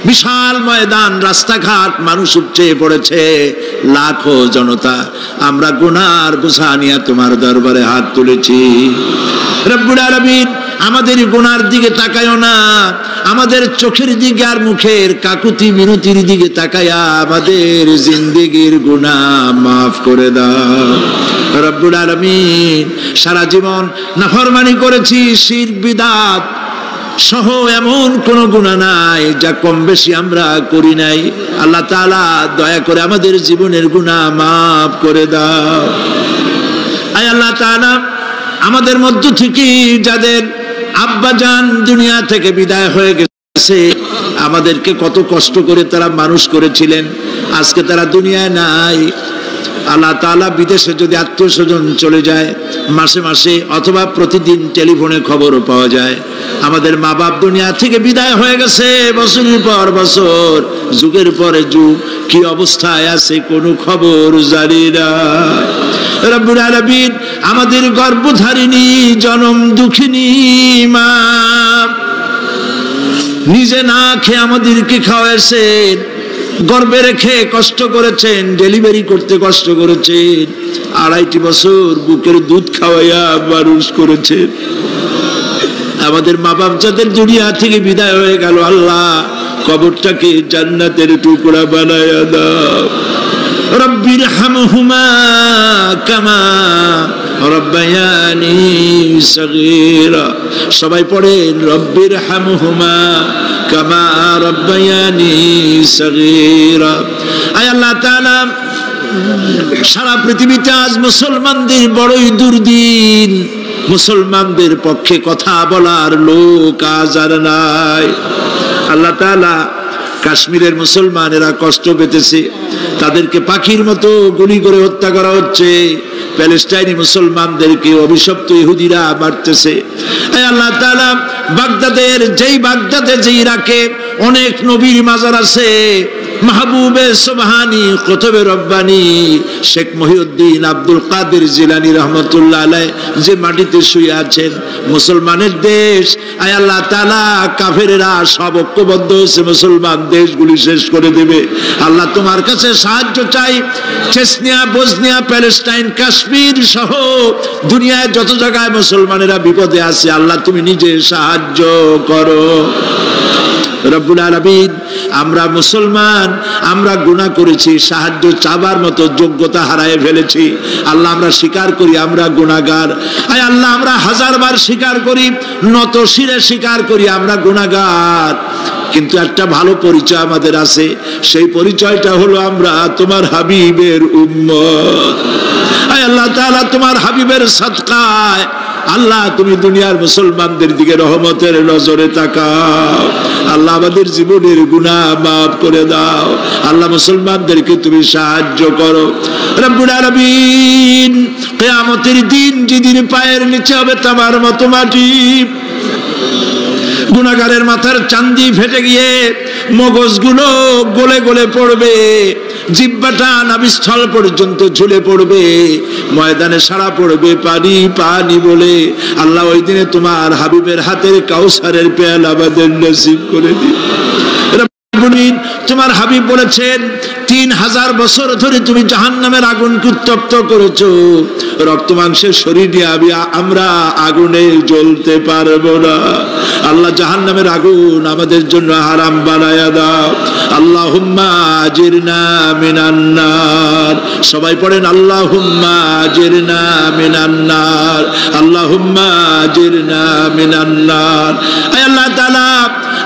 বিশাল ময়দান, রাস্তাঘাট, মানুষ উপচে পড়েছে, লাখো জনতা। আমরা গুনার বোঝা নিয়ে তোমার দরবারে হাত তুলেছি। রব্বুল আলামিন, আমাদের গুনার দিকে তাকায়ও না, আমাদের চোখের দিকে আর মুখের কাকুতি মিনতির দিকে তাকায়া আমাদের জিন্দেগির গুনাহ মাফ করে দাও। রব্বুল আলামিন, সারা জীবন নাফরমানি করেছি, শিরক বিদআত সহ এমন কোন গুনাহ নাই যা কম বেশি আমরা করি নাই। আল্লাহ তাআলা দয়া করে আমাদের জীবনের গুনাহ মাফ করে দাও। আয় আল্লাহ তাআলা, আমাদের মধ্য থেকে যাদের আব্বাজান দুনিয়া থেকে বিদায় হয়ে গেছে, আমাদেরকে কত কষ্ট করে তারা মানুষ করেছিলেন, আজকে তারা দুনিয়ায় নাই। আল্লাহ তাআলা, বিদেশে যদি আত্মীয় স্বজন চলে যায় মাসে মাসে অথবা প্রতিদিন টেলিফোনে খবরও পাওয়া যায়, আমাদের মা বাপ দুনিয়া থেকে বিদায় হয়ে গেছে বছরের পর বছর, যুগের পরে যুগ, কি অবস্থায় আছে কোনো খবর জানি না। রব্বুল আলামিন, আমাদের গর্ভধারিণী জনম দুঃখিনী মা নিজে না খেয়ে আমাদেরকে খাওয়াইছেন, গর্ভে রেখে কষ্ট করেছেন, ডেলিভারি করতে কষ্ট করেছেন, 2.5 বছর বুকের দুধ খাওয়াইয়া মানুষ করেছেন। আমাদের মা বাপ যাদের দুনিয়া থেকে বিদায় হয়ে গেল, আল্লাহ কবরটাকে জান্নাতের টুকরা বানায়া দাও। রব্বির হামহুমা কামা রব্বায়ানি সগীরা। সবাই পড়েন, রব্বির হামহুমা কামা রব্বায়ানি সগীরা। আয় আল্লাহ তাআলা, সারা পৃথিবীতে আজ মুসলমানদের বড়ই দুর্দিন, মুসলমানদের পক্ষে কথা বলার লোক আজ আর নাই। আল্লাহ তাআলা, কাশ্মীরের মুসলমানেরা কষ্ট পেতেছে, তাদেরকে পাখির মতো গুলি করে হত্যা করা হচ্ছে। প্যালেস্টাইনি মুসলমানদেরকে অভিশপ্ত ইহুদিরা মারতেছে। আল্লাহ তাআলা, বাগদাদে যে ইরাকে অনেক নবীর মাজার আছে, মাহবুবে সুবহানি, কুতুবে রব্বানি, শেখ মহিউদ্দিন আব্দুল কাদের জিলানী রহমতুল্লাহ আলাইহি যে মাটিতে শুয়ে আছেন, মুসলমানের দেশ। আয় আল্লাহ তাআলা, কাফেরেরা সব ঐক্যবদ্ধ হয়েছে, মুসলমান দেশগুলি শেষ করে দেবে। আল্লাহ, তোমার কাছে সাহায্য চাই। চেচনিয়া, বসনিয়া, প্যালেস্টাইন, কাশ্মীর সহ দুনিয়ায় যত জায়গায় মুসলমানেরা বিপদে আছে, আল্লাহ তুমি নিজে সাহায্য করো। রব্বুল আলামিন, আমরা মুসলমান, আমরা গুনাহ করেছি, সাহায্য চাবার মতো যোগ্যতা হারিয়ে ফেলেছি। আল্লাহ, আমরা স্বীকার করি আমরা গুনাহগার। আয় আল্লাহ, আমরা হাজারবার স্বীকার করি, নত শিরে স্বীকার করি আমরা গুনাহগার। কিন্তু একটা ভালো পরিচয় আমাদের আছে, সেই পরিচয়টা হলো আমরা তোমার হাবিবের উম্মত। আয় আল্লাহ তাআলা, তোমার হাবিবের সাদকায় আল্লাহ তুমি দুনিয়ার মুসলমানদের দিকে রহমতের নজরে তাকাও। আল্লাহ আমাদের জীবনের গুনাহ মাফ করে দাও। আল্লাহ মুসলমানদেরকে তুমি সাহায্য করো রব্বুল আলামিন। কিয়ামতের দিন যেদিন পায়ের নিচে হবে তামার মতো মাটি, গুনাহগারের মাথার চান্দি ফেটে গিয়ে মগজগুলো গলে গলে পড়বে, জিহ্বাটা নাভিস্থল পর্যন্ত ঝুলে পড়বে, ময়দানে সারা পড়বে পানি পানি বলে। আল্লাহ ওই দিনে তোমার হাবিবের হাতের কাউসারের পেয়ালা আমাদের নসিব করে দিন। তোমার হাবিব বলেছেন 3000 বছর ধরে তুমি জাহান্নামের আগুনকে উত্তপ্ত করেছো, রক্ত মাংসের শরীর নিয়ে আমরা আগুনে জ্বলতে পারবো না। আল্লাহ জাহান্নামের আগুন আমাদের জন্য হারাম বানায়া দাও। আল্লাহুম্মা আজিরনা মিনান নার। সবাই পড়েন আল্লাহুম্মা আজিরনা মিনান নার, আল্লাহুম্মা আজিরনা মিনান নার। আয় আল্লাহ তাআলা,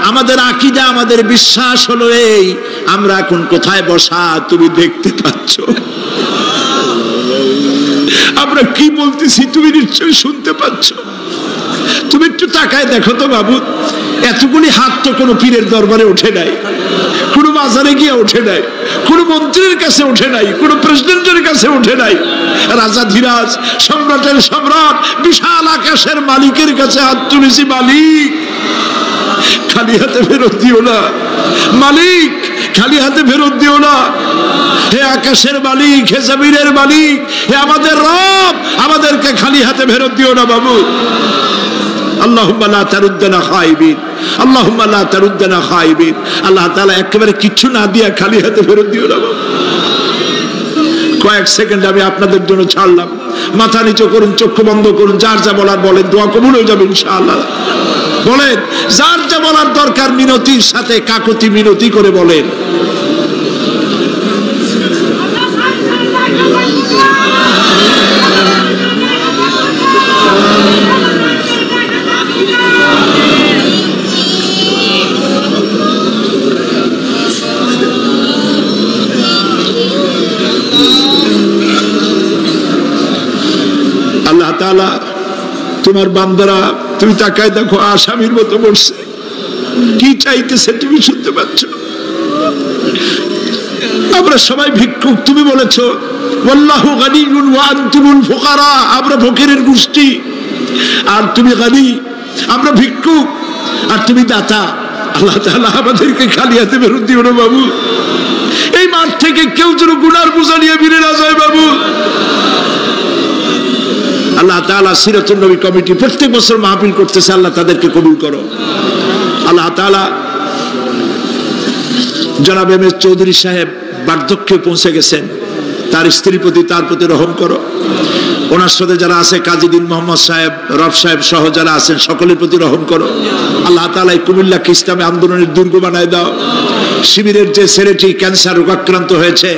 আমাদের আকীদা, আমাদের বিশ্বাস হলো এই, আমরা এখন কোথায় বসা তুমি দেখতে পাচ্ছ, আমরা কি বলতেছি তুমি নিশ্চয়ই শুনতে পাচ্ছ। তুমি একটু তাকায় দেখো তো বাবু, এতগুলি হাত তো কোনো পীরের দরবারে ওঠে নাই, কোনো বাজারে গিয়ে ওঠে নাই, কোনো মন্ত্রীর কাছে ওঠে নাই, কোনো প্রেসিডেন্টের কাছে ওঠে নাই। রাজা ধীরাজ, সম্রাটের সম্রাট, বিশাল আকাশের মালিকের কাছে হাত তুলেছি, মালিক খালি হাতে ফেরত দিও না, মালিক খালি হাতে ফেরত দিও না। হে আকাশের মালিক, হে জমিনের মালিক, হে আমাদের রব, আমাদেরকে খালি হাতে ফেরত দিও না বাবু। আল্লাহুম্মা লা তারুদ্দানা খাইবিন, আল্লাহুম্মা লা তারুদ্দানা খাইবিন। আল্লাহ তাআলা একেবারে কিছু না দিয়া খালি হাতে ফেরত দিও না বাবু। কয়েক সেকেন্ড আমি আপনাদের জন্য ছাড়লাম, মাথা নিচু করুন, চক্ষু বন্ধ করুন, যার যা বলার বলেন, দোয়া কবুল হয়ে যাবে ইনশাআল্লাহ। বলেন যার যা বলার দরকার, মিনতির সাথে কাকুতি মিনতি করে বলেন। আল্লাহ তাআলা তোমার বান্দারা, তুমি তাকায় দেখো, আসামির মতো বসছে, কি চাইতেছে তুমি শুনতে পাচ্ছ। আমরা সবাই ভিক্ষুক, তুমি বলেছো ওয়াল্লাহু গানিয়ুন ওয়া আনতুমুল ফুকারা, আমরা ফকিরের গোষ্ঠী, আর তুমি গানি, আমরা ভিক্ষুক, আর তুমি দাতা। আল্লাহ তাআলা আমাদেরকে খালি হাতে ফেরত দিও না বাবু। এই মাঠ থেকে কেউ যেন গুনার বোঝা নিয়ে ফিরে না যায় বাবু। আল্লাহ তাআলা সিরাতুন নবী কমিটি প্রত্যেক বছর মাহফিল করতেছে, আল্লাহ তাদেরকে কবুল করো। আল্লাহ তাআলা জনাব এম এস চৌধুরী সাহেব বার্ধক্যে পৌঁছে গেছেন, তার স্ত্রীর প্রতি, তার প্রতি রহম করো। ওনার সাথে যারা আছে, কাজী দিন মোহাম্মদ সাহেব, রব সাহেব সহ যারা আছেন, সকলের প্রতি রহম করো। আল্লাহ তাআলা এই কুমিল্লাকে ইসলামী আন্দোলনের দুর্গ বানায় দাও। শিবিরের যে ছেলেটি ক্যান্সার রোগাক্রান্ত হয়েছে,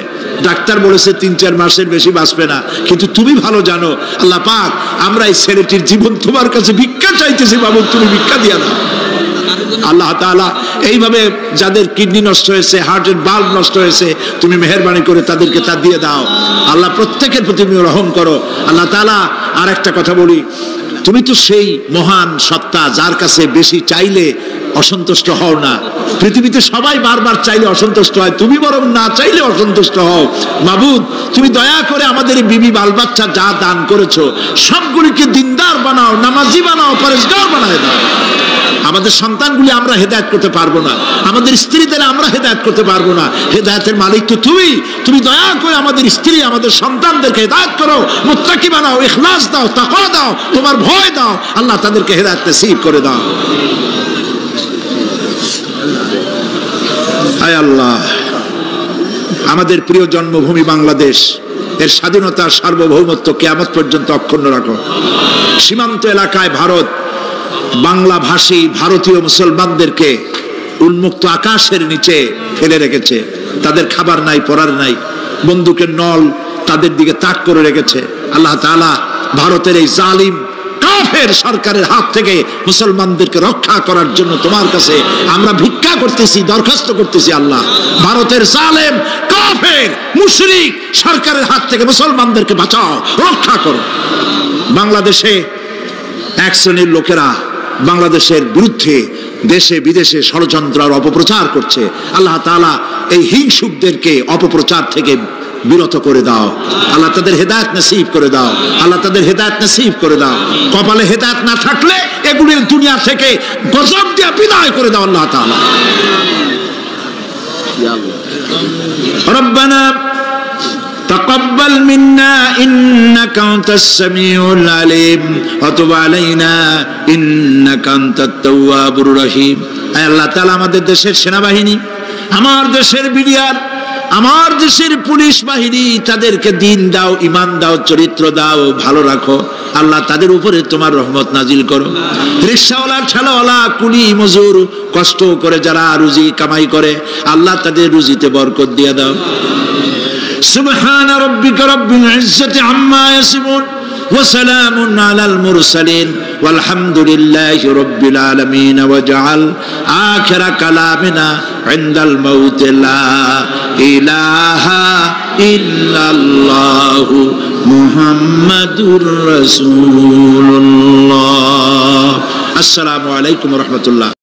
ডাক্তার বলেছে 3-4 মাসের বেশি বাঁচবে না, কিন্তু তুমি ভালো জানো আল্লাহ পাক, আমরা এই ছেলেটির জীবন তোমার কাছে ভিক্ষা চাইতেছি বাবু, তুমি ভিক্ষা দিয়া দাও। আল্লাহ তাআলা এইভাবে যাদের কিডনি নষ্ট হয়েছে, হার্টের বাল্ব নষ্ট হয়েছে, তুমি মেহেরবানি করে তাদেরকে তা দিয়ে দাও। আল্লাহ প্রত্যেকের প্রতি তুমি রহম করো। আল্লাহ তাআলা আর একটা কথা বলি, তুমি তো সেই মহান সত্তা যার কাছে বেশি চাইলে অসন্তুষ্ট হও না। পৃথিবীতে সবাই বারবার চাইলে অসন্তুষ্ট হয়, তুমি বরং না চাইলে অসন্তুষ্ট হও। মাবুদ, তুমি দয়া করে আমাদের বিবি বাল বাচ্চা যা দান করেছো সবগুলিকে দিনদার বানাও, নামাজি বানাও, পরেশগার বানায় দাও। আমাদের সন্তানগুলি আমরা হেদায়েত করতে পারবো না, আমাদের স্ত্রীদের আমরা হেদায়েত করতে পারবো না, হেদায়েতের মালিক তো তুমি। তুমি দয়া করে আমাদের স্ত্রী, আমাদের সন্তানদেরকে হেদায়েত করো, মুত্তাকি বানাও, ইখলাস দাও, তাকওয়া দাও, তোমার ভয় দাও। আল্লাহ তাদেরকে হেদায়েত নসিব করে দাও। আয় আল্লাহ, আমাদের প্রিয় জন্মভূমি বাংলাদেশ, এর স্বাধীনতা, সার্বভৌমত্ব কিয়ামত পর্যন্ত অক্ষুণ্ণ রাখো। সীমান্ত এলাকায় ভারত বাংলা ভাষী ভারতীয় মুসলমানদেরকে উন্মুক্ত আকাশের নিচে ফেলে রেখেছে, তাদের খাবার নাই, পরার নাই, বন্দুকের নল তাদের দিকে তাক করে রেখেছে। আল্লাহ তাআলা ভারতের এই জালিম কাফের সরকারের হাত থেকে মুসলমানদেরকে রক্ষা করার জন্য তোমার কাছে আমরা ভিক্ষা করতেছি, দরখাস্ত করতেছি। আল্লাহ, ভারতের জালেম কাফের মুশরিক সরকারের হাত থেকে মুসলমানদেরকে বাঁচাও, রক্ষা করো। বাংলাদেশে এক শ্রেণীর লোকেরা বাংলাদেশের বিরুদ্ধে দেশে বিদেশে ষড়যন্ত্র আর অপপ্রচার করছে। আল্লাহ তাআলা এই হিংসুকদেরকে অপপ্রচার থেকে বিরত করে দাও। আল্লাহ তাদের হেদায়েত নসিব করে দাও। আল্লাহ তাদের হেদায়েত নসিব করে দাও। কপালে হেদায়েত না থাকলে এগুলির দুনিয়া থেকে গজব দিয়ে বিদায় করে দাও আল্লাহ তাআলা। রব্বানা تقبل منا إنك أنت السميع العليم وتب علينا إنك أنت التواب الرحيم। আয় আল্লাহ তাআলা আমাদের দেশের সেনাবাহিনী, আমার দেশের বিডিআর, আমার দেশের পুলিশ বাহিনী, তাদেরকে দিন দাও, ঈমান দাও, চরিত্র দাও, ভালো রাখো আল্লাহ। তাদের উপরে তোমার রহমত নাজিল করো। রিকশাওয়ালা, ঠেলাওয়ালা, কুলি মজুর, কষ্ট করে যারা রুজি কামাই করে আল্লাহ তাদের রুজিতে বরকত দিয়ে দাও। سبحان ربك رب العزة عما يصفون وسلام على المرسلين والحمد لله رب العالمين واجعل آخر كلامنا عند الموت لا إله إلا الله محمد رسول الله. السلام عليكم ورحمة الله.